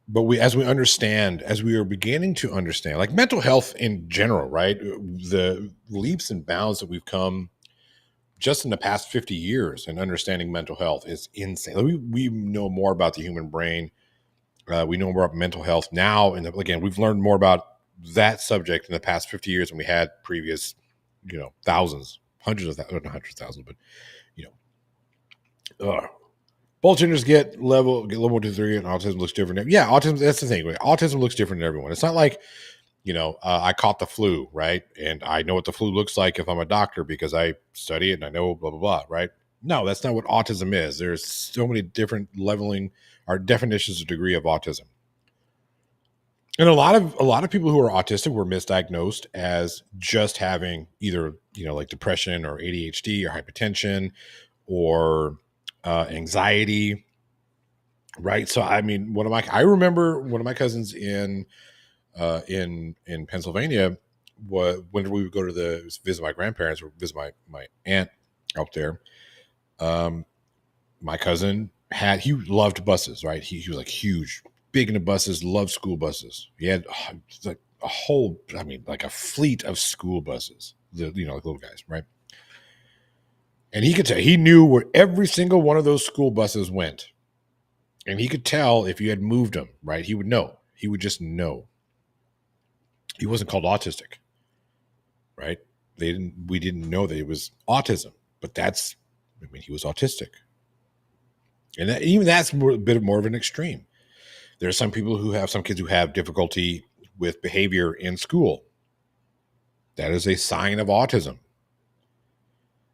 But as we are beginning to understand, like mental health in general, right? The leaps and bounds that we've come just in the past 50 years in understanding mental health is insane. We know more about the human brain. We know more about mental health now. And again, we've learned more about that subject in the past 50 years than we had previous, thousands, hundreds of thousands, not hundreds of thousands, but, both genders get level 1 to 3, and autism looks different. Yeah, autism, that's the thing. Autism looks different in everyone. It's not like, I caught the flu, right? And I know what the flu looks like if I'm a doctor because I study it and I know blah, blah, blah, right? No, that's not what autism is. There's so many different leveling or definitions of degree of autism. And a lot of people who are autistic were misdiagnosed as just having either, like depression or ADHD or hypertension or anxiety, right? So, I mean, I remember one of my cousins in Pennsylvania, when we would go to visit my grandparents or visit my aunt out there. My cousin he loved buses, right? He was like huge, big into buses, loved school buses. He had like like a fleet of school buses, like little guys, right? And he knew where every single one of those school buses went. And he could tell if you had moved them, right? He would know. He would just know. He wasn't called autistic, right? We didn't know that it was autism, but he was autistic. And that's a bit more of an extreme. There are some kids who have difficulty with behavior in school. That is a sign of autism.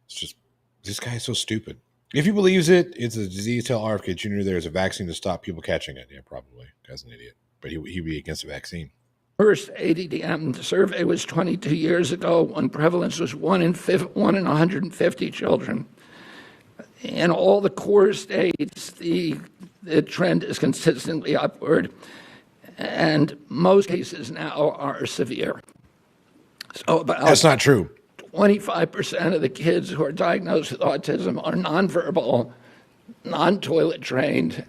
It's just, this guy is so stupid. If he believes it's a disease, tell RFK Jr. there's a vaccine to stop people catching it. Yeah, probably. Guy's an idiot. But he'd be against the vaccine. First ADDM survey was 22 years ago when prevalence was 1 in 150 children. In all the core states, the trend is consistently upward, and most cases now are severe. So that's not true. 25% of the kids who are diagnosed with autism are nonverbal, non-toilet trained.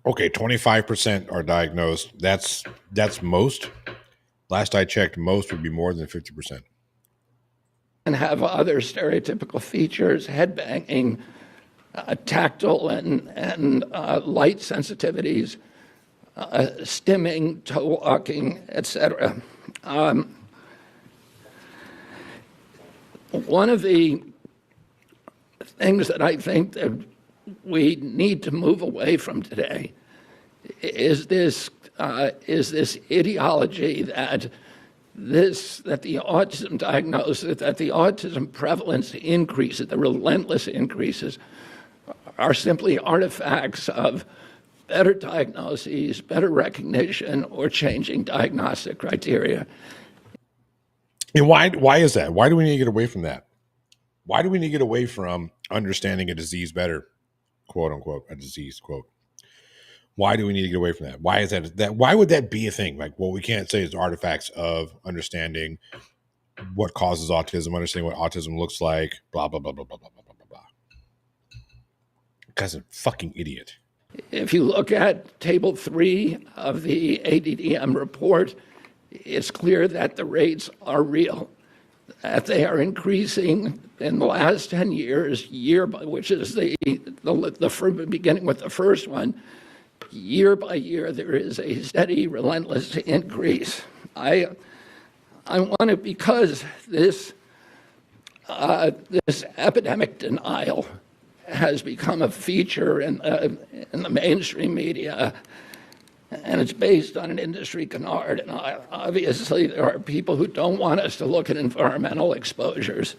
Okay, 25% are diagnosed. That's most. Last I checked, most would be more than 50%. And have other stereotypical features, head banging, tactile and light sensitivities, stimming, toe walking, etc. One of the things that I think that we need to move away from today is this ideology that the autism diagnosis, that the autism prevalence increases, the relentless increases, are simply artifacts of better diagnoses, better recognition, or changing diagnostic criteria. And why is that? Why do we need to get away from that? Why do we need to get away from understanding a disease better, quote unquote, a disease, quote? Why do we need to get away from that? Why is that? Why would that be a thing? Like, well, we can't say it's artifacts of understanding what causes autism, understanding what autism looks like, blah, blah, blah, blah, blah, blah, blah, blah, blah. Guy's a fucking idiot. If you look at Table 3 of the ADDM report, it's clear that the rates are real. that they are increasing in the last 10 years, which is the beginning with the first one, year by year, there is a steady, relentless increase. I want to, because this epidemic denial has become a feature in the mainstream media, and it's based on an industry canard. And obviously, there are people who don't want us to look at environmental exposures.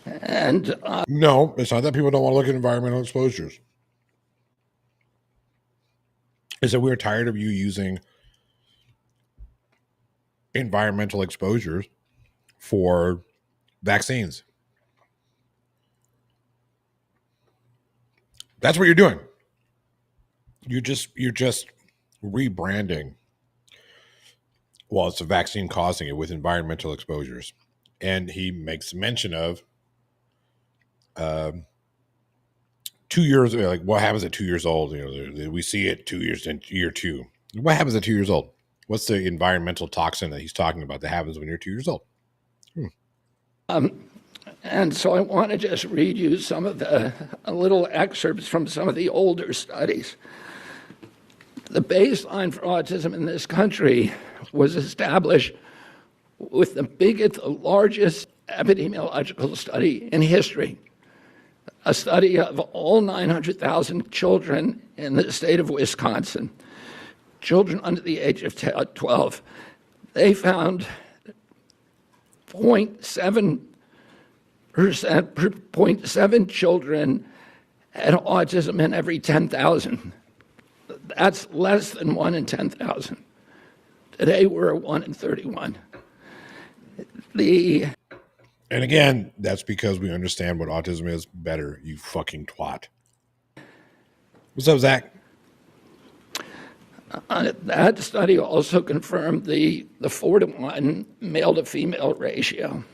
And No, it's not that people don't want to look at environmental exposures. It's that we're tired of you using environmental exposures for vaccines. That's what you're doing. You're just rebranding. Well, it's a vaccine causing it with environmental exposures. And he makes mention of 2 years, like what happens at 2 years old? You know, we see it 2 years in year two. What happens at 2 years old? What's the environmental toxin that he's talking about that happens when you're 2 years old? And so I want to just read you some of the little excerpts from some of the older studies. The baseline for autism in this country was established with the largest epidemiological study in history, a study of all 900,000 children in the state of Wisconsin, children under the age of 12. They found 0.7 children had autism in every 10,000. That's less than 1 in 10,000. Today, we're at 1 in 31. And again, that's because we understand what autism is better, you fucking twat. What's up, Zach? That study also confirmed the 4-to-1 male to female ratio.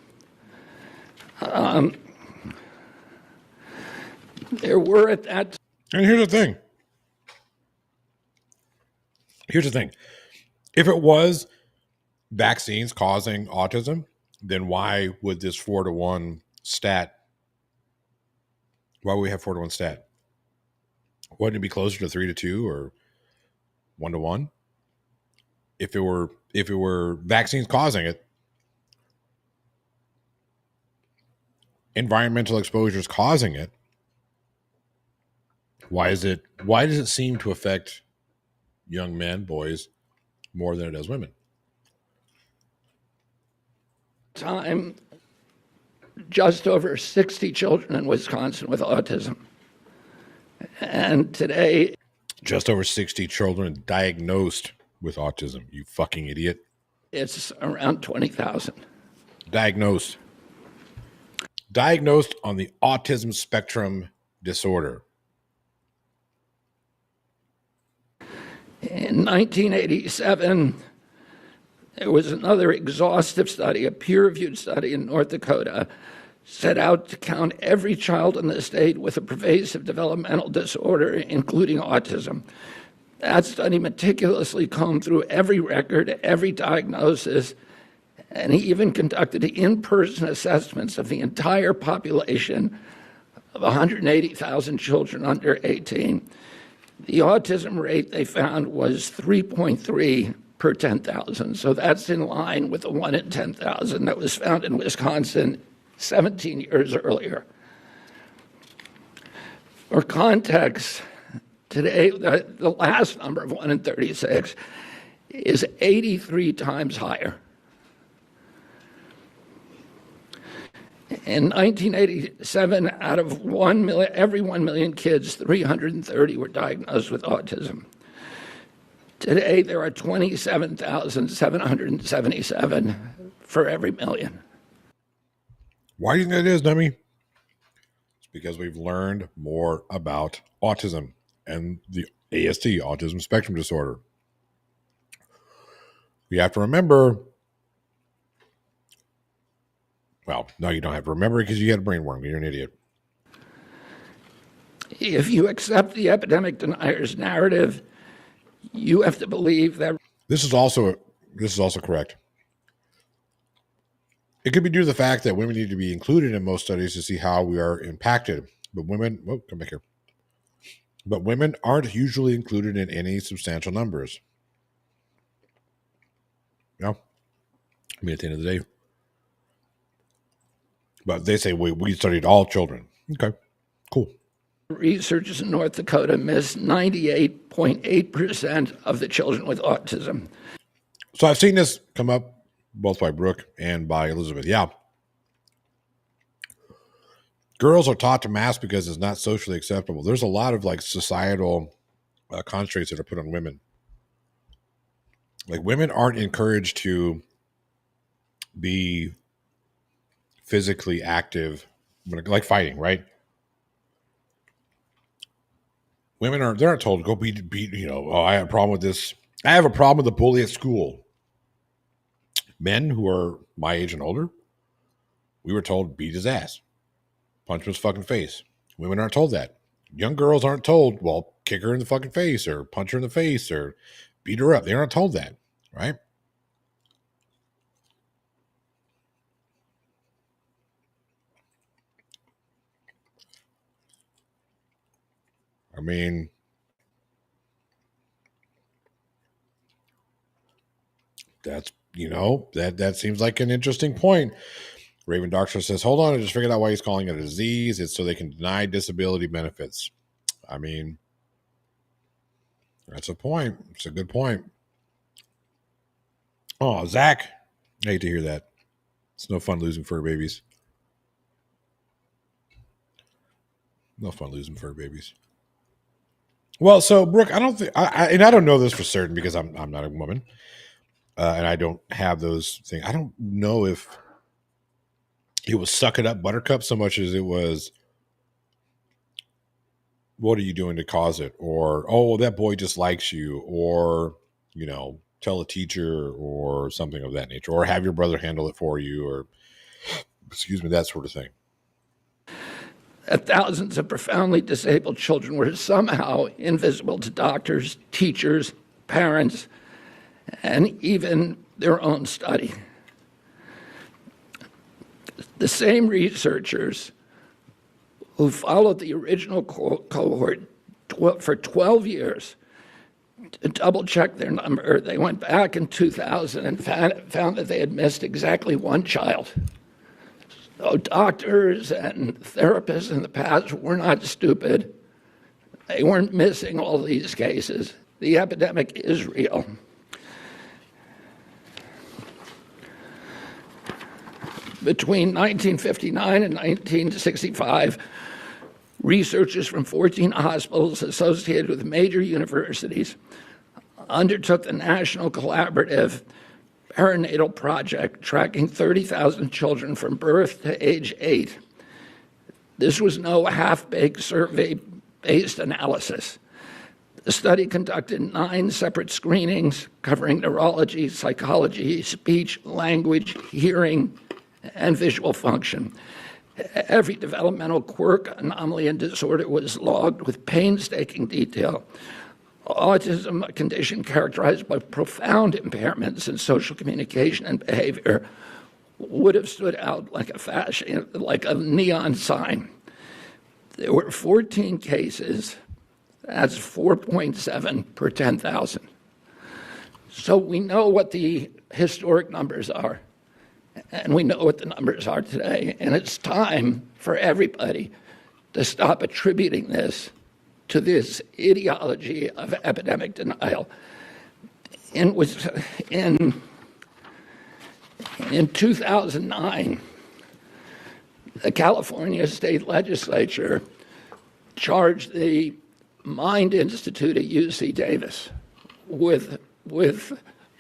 There were at that. And here's the thing. If it was vaccines causing autism, then why would this 4-to-1 stat? Why would we have 4-to-1 stat? Wouldn't it be closer to 3-to-2 or 1-to-1? If it were vaccines causing it, environmental exposures causing it, why does it seem to affect young men, boys, more than it does women? Time, just over 60 children in Wisconsin with autism. And today, just over 60 children diagnosed with autism. You fucking idiot. It's around 20,000. Diagnosed on the autism spectrum disorder. In 1987, there was another exhaustive study, a peer-reviewed study in North Dakota, set out to count every child in the state with a pervasive developmental disorder, including autism. That study meticulously combed through every record, every diagnosis, and he even conducted in-person assessments of the entire population of 180,000 children under 18. The autism rate they found was 3.3 per 10,000. So that's in line with the 1 in 10,000 that was found in Wisconsin 17 years earlier. For context, today, the last number of 1 in 36 is 83 times higher. In 1987, out of every 1 million kids, 330 were diagnosed with autism. Today, there are 27,777 for every million. Why do you think that is, dummy? It's because we've learned more about autism and the ASD, autism spectrum disorder. We have to remember. Well, no, you don't have to remember it because you had a brainworm. You're an idiot. If you accept the epidemic denier's narrative, you have to believe that. This is also correct. It could be due to the fact that women need to be included in most studies to see how we are impacted. But come back here. But women aren't usually included in any substantial numbers. You know? I mean, at the end of the day. But they say we studied all children. Okay, cool. Researchers in North Dakota missed 98.8% of the children with autism. So I've seen this come up both by Brooke and by Elizabeth. Yeah. Girls are taught to mask because it's not socially acceptable. There's a lot of like societal constraints that are put on women. Like women aren't encouraged to be physically active, like fighting, right? Women they're not told to go beat, I have a problem with this. I have a problem with the bully at school. Men who are my age and older, we were told beat his ass, punch him in his fucking face. Women aren't told that. Young girls aren't told, well, kick her in the fucking face or punch her in the face or beat her up. They aren't told that, right? I mean, that's, that seems like an interesting point. Raven Doctor says, hold on, I just figured out why he's calling it a disease. It's so they can deny disability benefits. I mean, that's a point. It's a good point. Oh, Zach, I hate to hear that. It's no fun losing fur babies. No fun losing fur babies. Well, so Brooke, I don't think, and I don't know this for certain because I'm not a woman, and I don't have those things. I don't know if it was suck it up, Buttercup, so much as it was, what are you doing to cause it? Or, oh, that boy just likes you, or tell a teacher or something of that nature, or have your brother handle it for you, or that sort of thing. That thousands of profoundly disabled children were somehow invisible to doctors, teachers, parents, and even their own study. The same researchers who followed the original cohort for 12 years to double-check their number, they went back in 2000 and found that they had missed exactly one child. So doctors and therapists in the past were not stupid. They weren't missing all these cases. The epidemic is real. Between 1959 and 1965, researchers from 14 hospitals associated with major universities undertook the National Collaborative Perinatal Project, tracking 30,000 children from birth to age 8. This was no half-baked survey-based analysis. The study conducted 9 separate screenings covering neurology, psychology, speech, language, hearing, and visual function. Every developmental quirk, anomaly, and disorder was logged with painstaking detail. Autism, a condition characterized by profound impairments in social communication and behavior, would have stood out like a neon sign. There were 14 cases. That's 4.7 per 10,000. So we know what the historic numbers are, and we know what the numbers are today. And it's time for everybody to stop attributing this to this ideology of epidemic denial. In 2009, the California State Legislature charged the Mind Institute at UC Davis with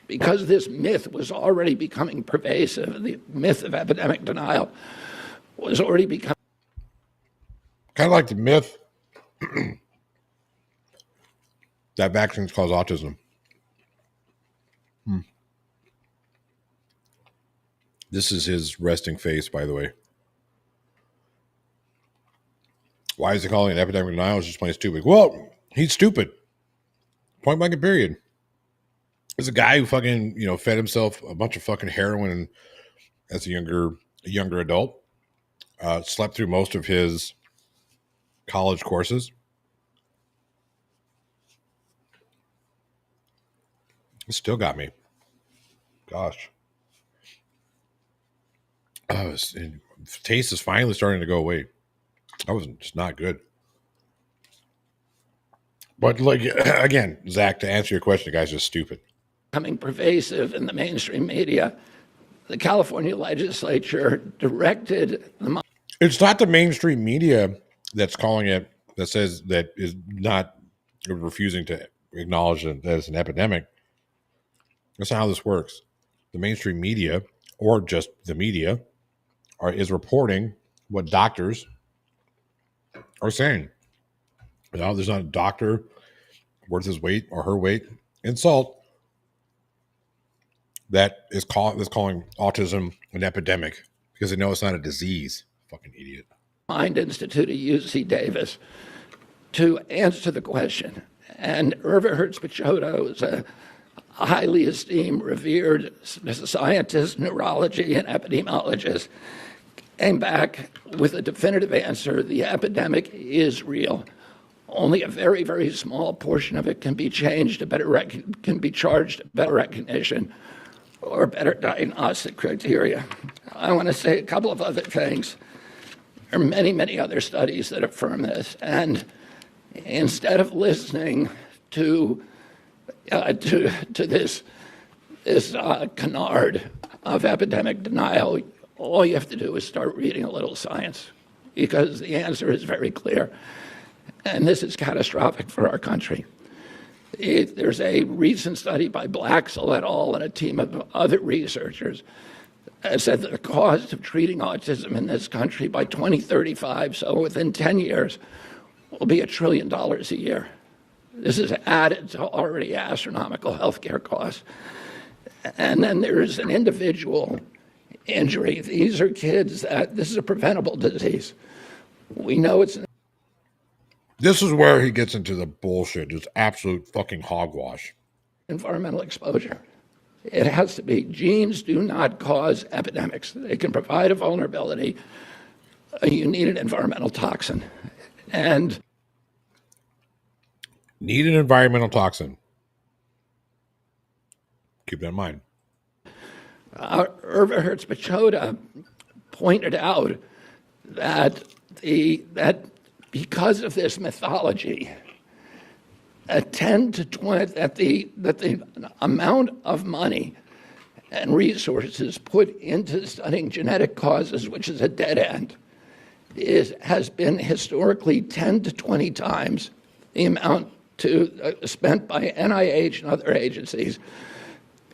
because this myth was already becoming pervasive, the myth of epidemic denial was already becoming kind of like the myth that vaccines cause autism. This is his resting face, by the way. Why is he calling it epidemic denial? It's just plain stupid. Well, he's stupid. Point blank and period. There's a guy who fucking, fed himself a bunch of fucking heroin as a younger adult. Slept through most of his college courses. It still got me. Gosh. Taste is finally starting to go away. That was just not good. But like again, Zach, to answer your question, the guy's just stupid. Becoming pervasive in the mainstream media, the California legislature directed the. It's not the mainstream media that's calling it, that says that is not refusing to acknowledge that it's an epidemic. That's not how this works. The mainstream media, or just the media, is reporting what doctors are saying. Now, there's not a doctor worth his weight or her weight in salt that is calling autism an epidemic because they know it's not a disease. Fucking idiot. Mind Institute at UC Davis to answer the question. And Irva Hertz-Pichota was a highly esteemed, revered scientist, neurology, and epidemiologist, came back with a definitive answer: the epidemic is real. Only a very, very small portion of it can be changed to can be charged to better recognition or better diagnostic criteria. I want to say a couple of other things. There are many, many other studies that affirm this. And instead of listening to this canard of epidemic denial, all you have to do is start reading a little science, because the answer is very clear. And this is catastrophic for our country. There's a recent study by Blaxell et al. And a team of other researchers that said that the cost of treating autism in this country by 2035, so within 10 years, will be $1 trillion a year. This is added to already astronomical healthcare costs. And then there's an individual injury. These are kids that this is a preventable disease. We know it's. This is where he gets into the bullshit. It's absolute fucking hogwash. Environmental exposure. It has to be. Genes do not cause epidemics. They can provide a vulnerability. You need an environmental toxin. And need an environmental toxin. Keep that in mind. Irva Hertz-Pichota pointed out that because of this mythology, that the amount of money and resources put into studying genetic causes, which is a dead end, has been historically 10 to 20 times the amount spent by NIH and other agencies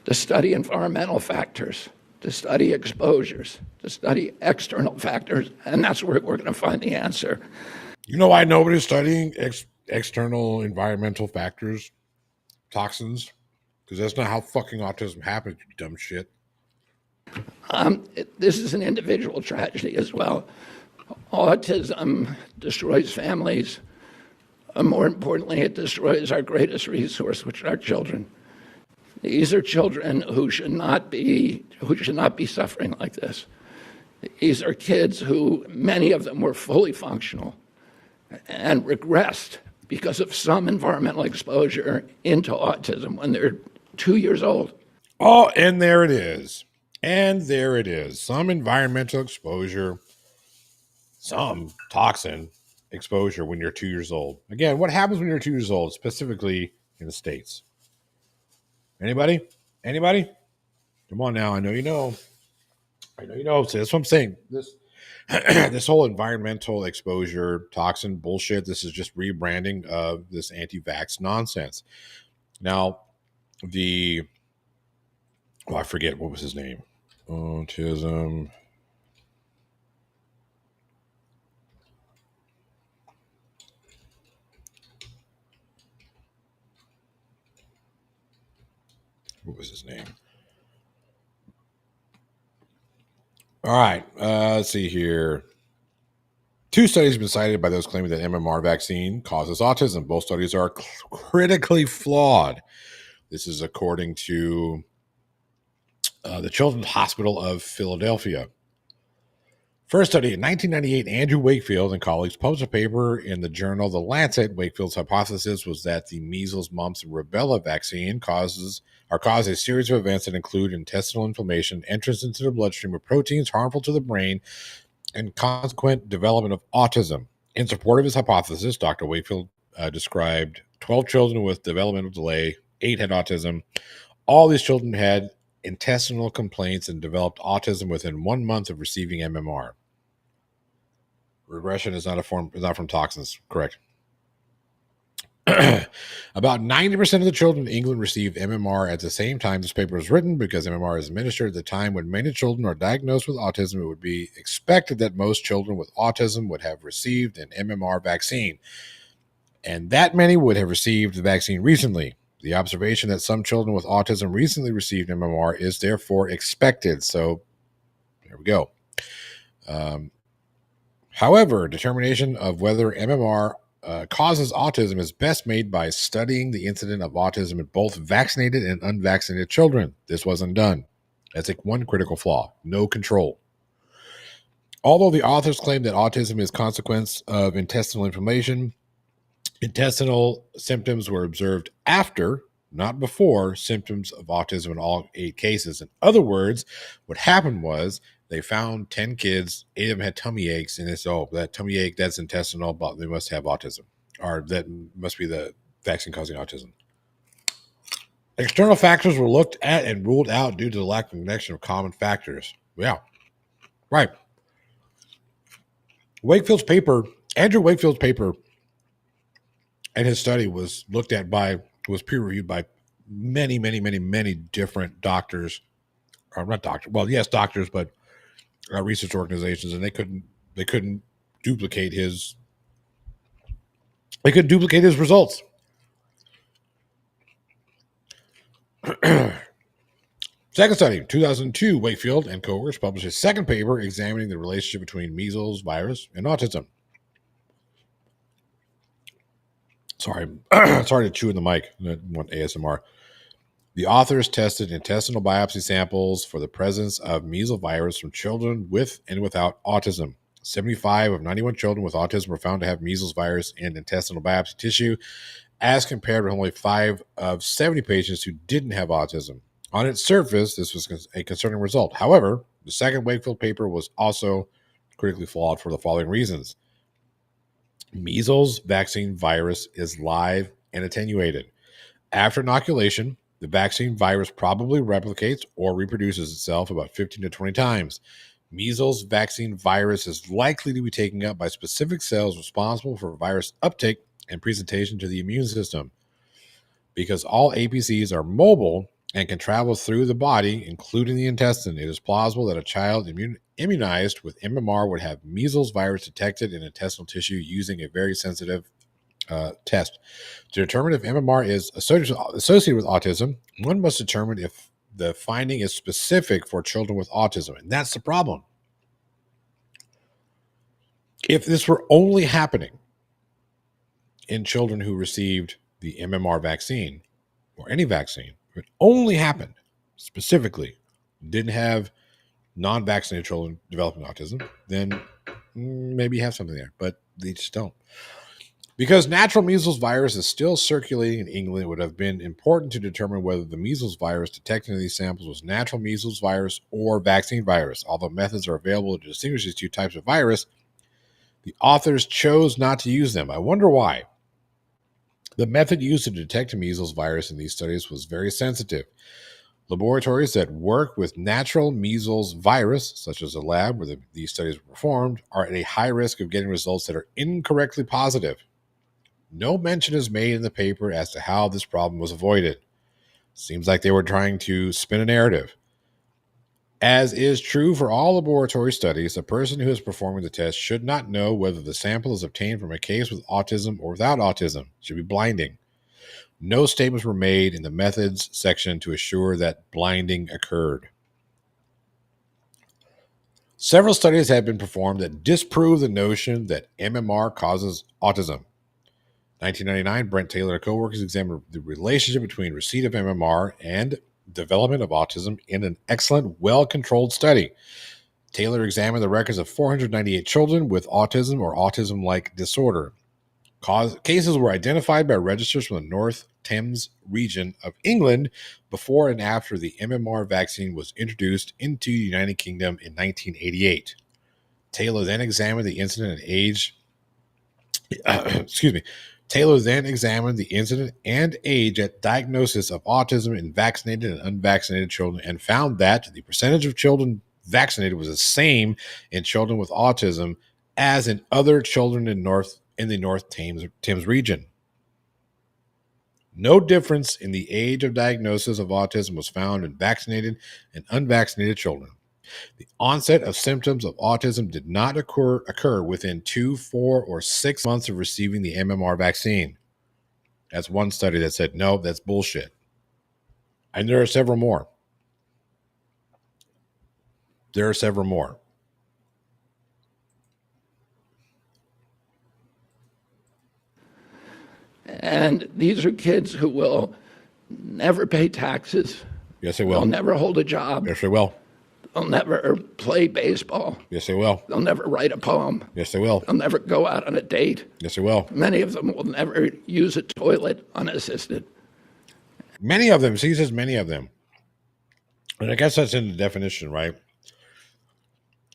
to study environmental factors, to study exposures, to study external factors, and that's where we're going to find the answer. You know why nobody's studying external environmental factors, toxins? Because that's not how fucking autism happens, you dumb shit. This is an individual tragedy as well. Autism destroys families. More importantly, it destroys our greatest resource, which are our children. These are children who should not be suffering like this. These are kids who, many of them were fully functional and regressed because of some environmental exposure into autism when they're 2 years old. Oh, and there it is. And there it is. Some environmental exposure, some toxin exposure when you're 2 years old. Again, what happens when you're 2 years old, specifically in the States? Anybody? Anybody? Come on now. I know you know. So that's what I'm saying. This whole environmental exposure toxin bullshit, this is just rebranding of this anti-vax nonsense. Now, I forget, what was his name? Autism. What was his name? All right, let's see here. 2 studies have been cited by those claiming that MMR vaccine causes autism. Both studies are critically flawed. This is according to the Children's Hospital of Philadelphia. First study in 1998, Andrew Wakefield and colleagues published a paper in the journal The Lancet. Wakefield's hypothesis was that the measles, mumps, and rubella vaccine cause a series of events that include intestinal inflammation, entrance into the bloodstream of proteins harmful to the brain, and consequent development of autism. In support of his hypothesis, Dr. Wakefield described 12 children with developmental delay, 8 had autism. All these children had intestinal complaints and developed autism within 1 month of receiving MMR. Regression is not from toxins, correct. About 90% of the children in England received MMR at the same time this paper was written. Because MMR is administered at the time when many children are diagnosed with autism, it would be expected that most children with autism would have received an MMR vaccine, and that many would have received the vaccine recently. The observation that some children with autism recently received MMR is therefore expected. So there we go. However, determination of whether MMR causes autism is best made by studying the incidence of autism in both vaccinated and unvaccinated children. This wasn't done. That's one critical flaw: no control. Although the authors claim that autism is a consequence of intestinal inflammation, intestinal symptoms were observed after, not before, symptoms of autism in all 8 cases. In other words, what happened was they found 10 kids, 8 of them had tummy aches, and it's, that tummy ache, that's intestinal, but they must have autism, or that must be the vaccine causing autism. External factors were looked at and ruled out due to the lack of connection of common factors. Yeah, right. Andrew Wakefield's paper and his study was peer-reviewed by many different doctors, or not doctors, well, yes, doctors, but research organizations, and they couldn't duplicate his results. Second study, 2002, Wakefield and coworkers published a second paper examining the relationship between measles virus and autism. Sorry to chew in the mic. I want ASMR. The authors tested intestinal biopsy samples for the presence of measles virus from children with and without autism. 75 of 91 children with autism were found to have measles virus in intestinal biopsy tissue, as compared with only 5 of 70 patients who didn't have autism. On its surface, this was a concerning result. However, the second Wakefield paper was also critically flawed for the following reasons. Measles vaccine virus is live and attenuated. After inoculation, the vaccine virus probably replicates or reproduces itself about 15 to 20 times. Measles vaccine virus is likely to be taken up by specific cells responsible for virus uptake and presentation to the immune system. Because all APCs are mobile and can travel through the body, including the intestine, it is plausible that a child immunized with MMR would have measles virus detected in intestinal tissue using a very sensitive test. To determine if MMR is associated with autism, one must determine if the finding is specific for children with autism. And that's the problem. If this were only happening in children who received the MMR vaccine or any vaccine, if it only happened specifically, didn't have non-vaccinated children developing autism, then maybe you have something there, but they just don't. Because natural measles virus is still circulating in England, it would have been important to determine whether the measles virus detected in these samples was natural measles virus or vaccine virus. Although methods are available to distinguish these 2 types of virus, the authors chose not to use them. I wonder why. The method used to detect measles virus in these studies was very sensitive. Laboratories that work with natural measles virus, such as a lab where these studies were performed, are at a high risk of getting results that are incorrectly positive. No mention is made in the paper as to how this problem was avoided. Seems like they were trying to spin a narrative. As is true for all laboratory studies, a person who is performing the test should not know whether the sample is obtained from a case with autism or without autism. It should be blinding. No statements were made in the methods section to assure that blinding occurred. Several studies have been performed that disprove the notion that MMR causes autism. 1999, Brent Taylor and co-workers examined the relationship between receipt of MMR and development of autism in an excellent, well-controlled study. Taylor examined the records of 498 children with autism or autism-like disorder. Cases were identified by registers from the North Thames region of England before and after the MMR vaccine was introduced into the United Kingdom in 1988. Taylor then examined the incident and age. Taylor then examined the incident and age at diagnosis of autism in vaccinated and unvaccinated children and found that the percentage of children vaccinated was the same in children with autism as in other children in the North Thames region. No difference in the age of diagnosis of autism was found in vaccinated and unvaccinated children. The onset of symptoms of autism did not occur within 2, 4, or 6 months of receiving the MMR vaccine. That's one study that said, no, that's bullshit. And there are several more. And these are kids who will never pay taxes. Yes, they will. They'll never hold a job. Yes, they will. They'll never play baseball. Yes, they will. They'll never write a poem. Yes, they will. They'll never go out on a date. Yes, they will. Many of them will never use a toilet unassisted. Many of them. See, he says many of them. And I guess that's in the definition, right?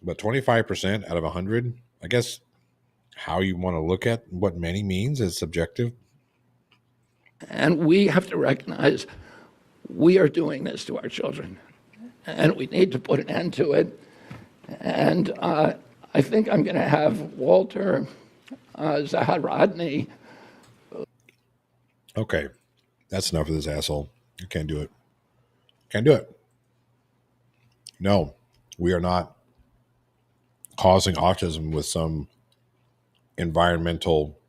But 25% out of 100, I guess how you want to look at what many means is subjective. And we have to recognize we are doing this to our children. And we need to put an end to it. And I think I'm going to have Walter Zaharodny. Okay. That's enough of this asshole. I can't do it. Can't do it. No, we are not causing autism with some environmental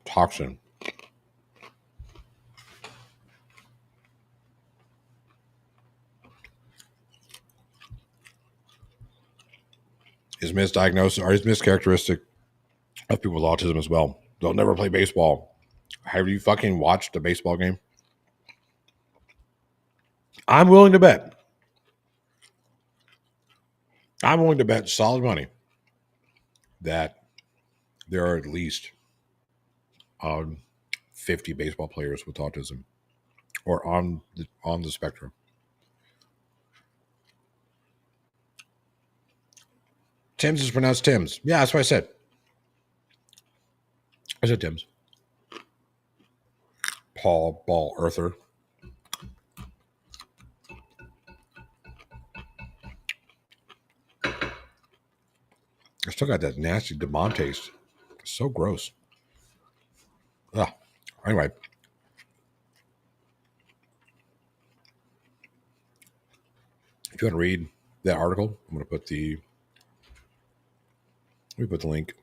toxin. Is misdiagnosis or is mischaracteristic of people with autism as well. They'll never play baseball. Have you fucking watched a baseball game? I'm willing to bet solid money that there are at least 50 baseball players with autism or on the spectrum. Tim's is pronounced Tim's. Yeah, that's what I said. I said Tim's. Paul Ball Earther. I still got that nasty DeMont taste. It's so gross. Ugh. Anyway. If you want to read that article, I'm going to put let me put the link.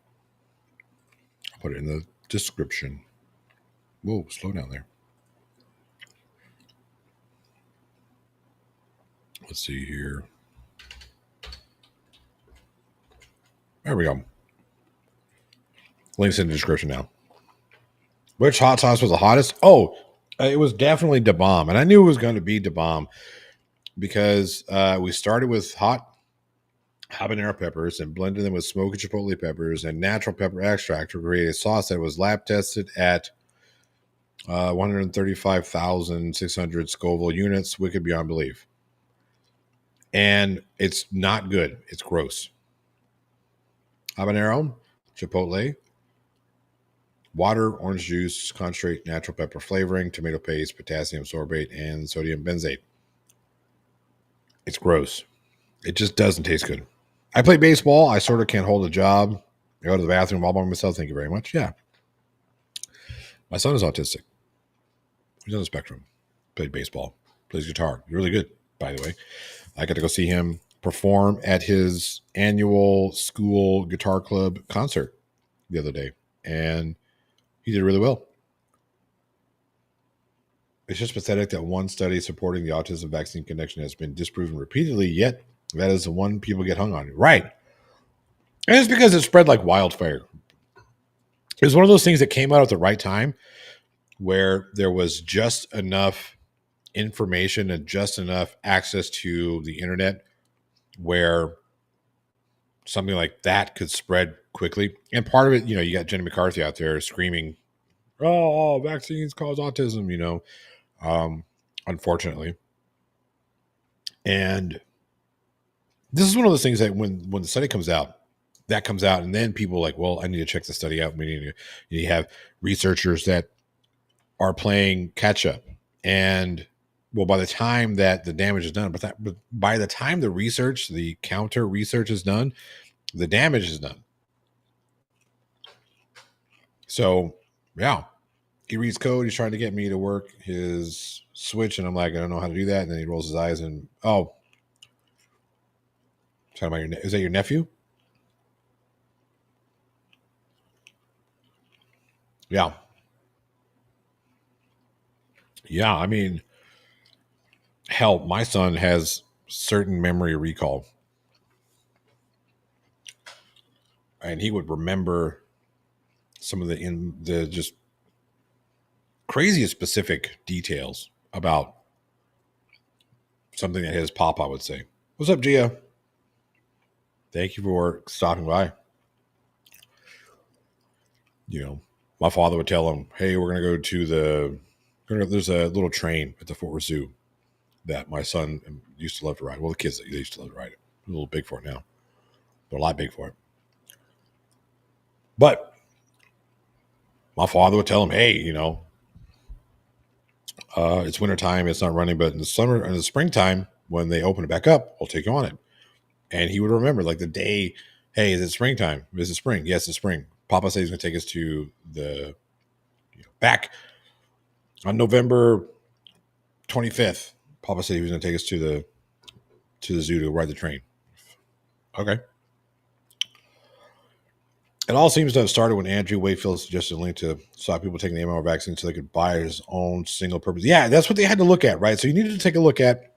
I'll put it in the description. Whoa, slow down there. Let's see here. There we go. Links in the description now. Which hot sauce was the hottest? Oh, it was definitely Da Bomb. And I knew it was going to be Da Bomb because we started with hot habanero peppers and blended them with smoky chipotle peppers and natural pepper extract to create a sauce that was lab tested at 135,600 Scoville units, wicked beyond belief. And it's not good. It's gross. Habanero, chipotle, water, orange juice, concentrate, natural pepper flavoring, tomato paste, potassium sorbate, and sodium benzoate. It's gross. It just doesn't taste good. I play baseball. I sort of can't hold a job. I go to the bathroom all by myself. Thank you very much. Yeah. My son is autistic. He's on the spectrum. Played baseball. Plays guitar. Really good, by the way. I got to go see him perform at his annual school guitar club concert the other day. And he did really well. It's just pathetic that one study supporting the autism vaccine connection has been disproven repeatedly, yet that is the one people get hung on. Right. And it's because it spread like wildfire. It was one of those things that came out at the right time where there was just enough information and just enough access to the internet where something like that could spread quickly. And part of it, you got Jenny McCarthy out there screaming, "Oh, vaccines cause autism," unfortunately. And this is one of those things that when the study comes out, and then people are like, well, I need to check the study out. We need to have researchers that are playing catch up. And well, by the time that the damage is done, but by the time the counter research is done, the damage is done. So yeah, he reads code. He's trying to get me to work his switch. And I'm like, I don't know how to do that. And then he rolls his eyes and, oh, talking about is that your nephew? Yeah. Yeah. I mean, hell, my son has certain memory recall. And he would remember some of the just craziest specific details about something that his papa would say. What's up, Gia? Thank you for stopping by. My father would tell him, hey, we're going to go to there's a little train at the Fort Worth Zoo that my son used to love to ride. Well, the kids, they used to love to ride it. A little big for it now. They're a lot big for it. But my father would tell him, hey, it's wintertime, it's not running, but in the springtime, when they open it back up, I'll take you on it. And he would remember like the day, hey, is it springtime? Is it spring? Yes, it's spring. Papa said he's going to take us to the back on November 25th. Papa said he was going to take us to the zoo to ride the train. Okay. It all seems to have started when Andrew Wakefield suggested a link to stop people taking the MMR vaccine so they could buy his own single purpose. Yeah, that's what they had to look at, right? So you needed to take a look at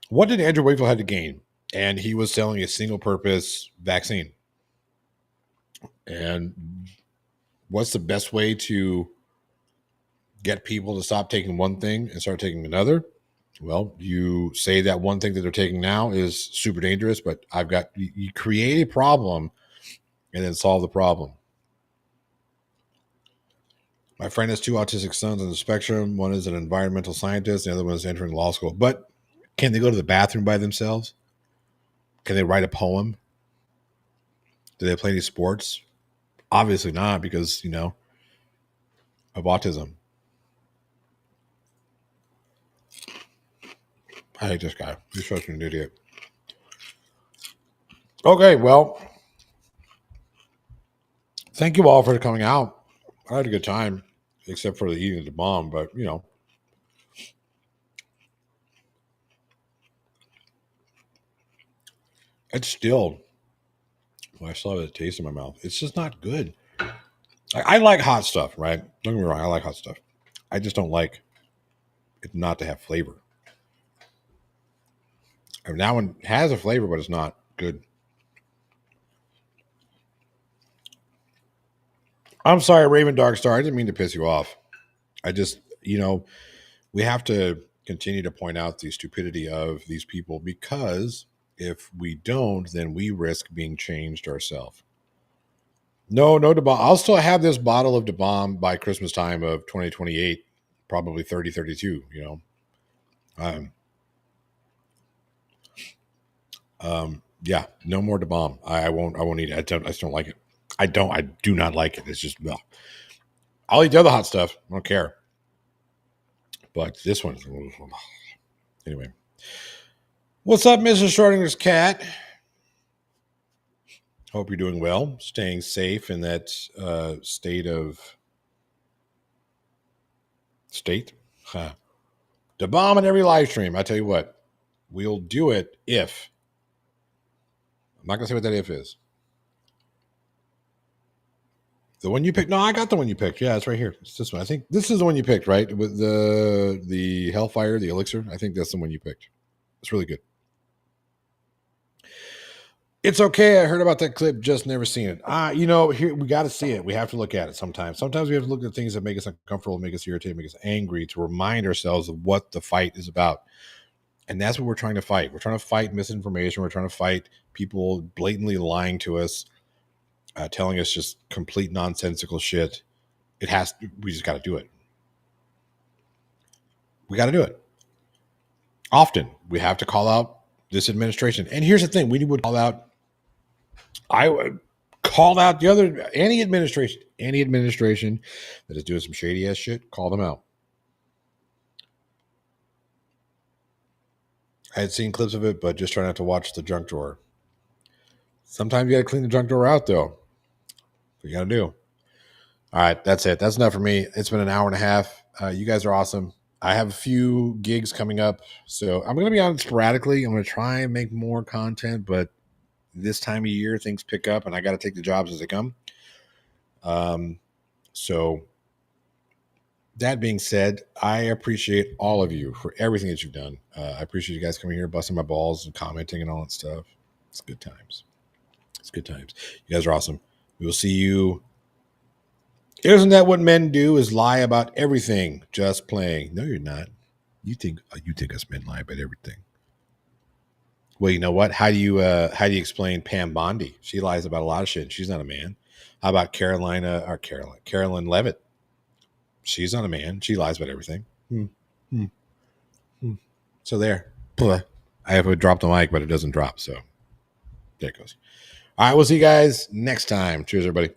what did Andrew Wakefield have to gain? And he was selling a single purpose vaccine. And what's the best way to get people to stop taking one thing and start taking another? Well, you say that one thing that they're taking now is super dangerous, but you create a problem and then solve the problem. My friend has two autistic sons on the spectrum. One is an environmental scientist. The other one is entering law school. But can they go to the bathroom by themselves? Can they write a poem? Do they play any sports? Obviously not, because, of autism. I hate this guy. He's such an idiot. Okay, well, thank you all for coming out. I had a good time, except for the eating of the bomb, but, it's still, I still have a taste in my mouth. It's just not good. I like hot stuff, right? Don't get me wrong. I like hot stuff. I just don't like it not to have flavor. And that one has a flavor, but it's not good. I'm sorry, Raven Darkstar. I didn't mean to piss you off. I just, we have to continue to point out the stupidity of these people, because if we don't, then we risk being changed ourselves. No DeBomb. I'll still have this bottle of DeBomb by Christmas time of 2028, probably 3032, yeah, no more DeBomb. I won't eat it. I just don't like it. I do not like it. It's just, well, I'll eat the other hot stuff. I don't care. But this one, anyway. What's up, Mrs. Schrodinger's cat? Hope you're doing well, staying safe in that state. Huh. The bomb in every live stream. I tell you what, we'll do it if. I'm not gonna say what that if is. The one you picked? No, I got the one you picked. Yeah, it's right here. It's this one. I think this is the one you picked, right? With the Hellfire, the elixir. I think that's the one you picked. It's really good. It's okay. I heard about that clip, just never seen it. Here we got to see it. We have to look at it sometimes. Sometimes we have to look at things that make us uncomfortable, make us irritated, make us angry, to remind ourselves of what the fight is about. And that's what we're trying to fight. We're trying to fight misinformation. We're trying to fight people blatantly lying to us, telling us just complete nonsensical shit. We just got to do it. We got to do it. Often we have to call out this administration. And here's the thing: we would call out. I would call out any administration that is doing some shady ass shit. Call them out. I had seen clips of it, but just try not to watch the junk drawer. Sometimes you got to clean the junk drawer out, though. What you got to do. All right, that's it. That's enough for me. It's been an hour and a half. You guys are awesome. I have a few gigs coming up, so I'm going to be on sporadically. I'm going to try and make more content, but this time of year, things pick up, and I got to take the jobs as they come. So that being said, I appreciate all of you for everything that you've done. I appreciate you guys coming here, busting my balls and commenting and all that stuff. It's good times. It's good times. You guys are awesome. We will see you. Isn't that what men do? Is lie about everything? Just playing. No, you're not. You think us men lie about everything? Well, you know what? How do you explain Pam Bondi? She lies about a lot of shit. She's not a man. How about Carolyn Levitt? She's not a man. She lies about everything. So there. I have to drop the mic, but it doesn't drop. So there it goes. All right, we'll see you guys next time. Cheers, everybody.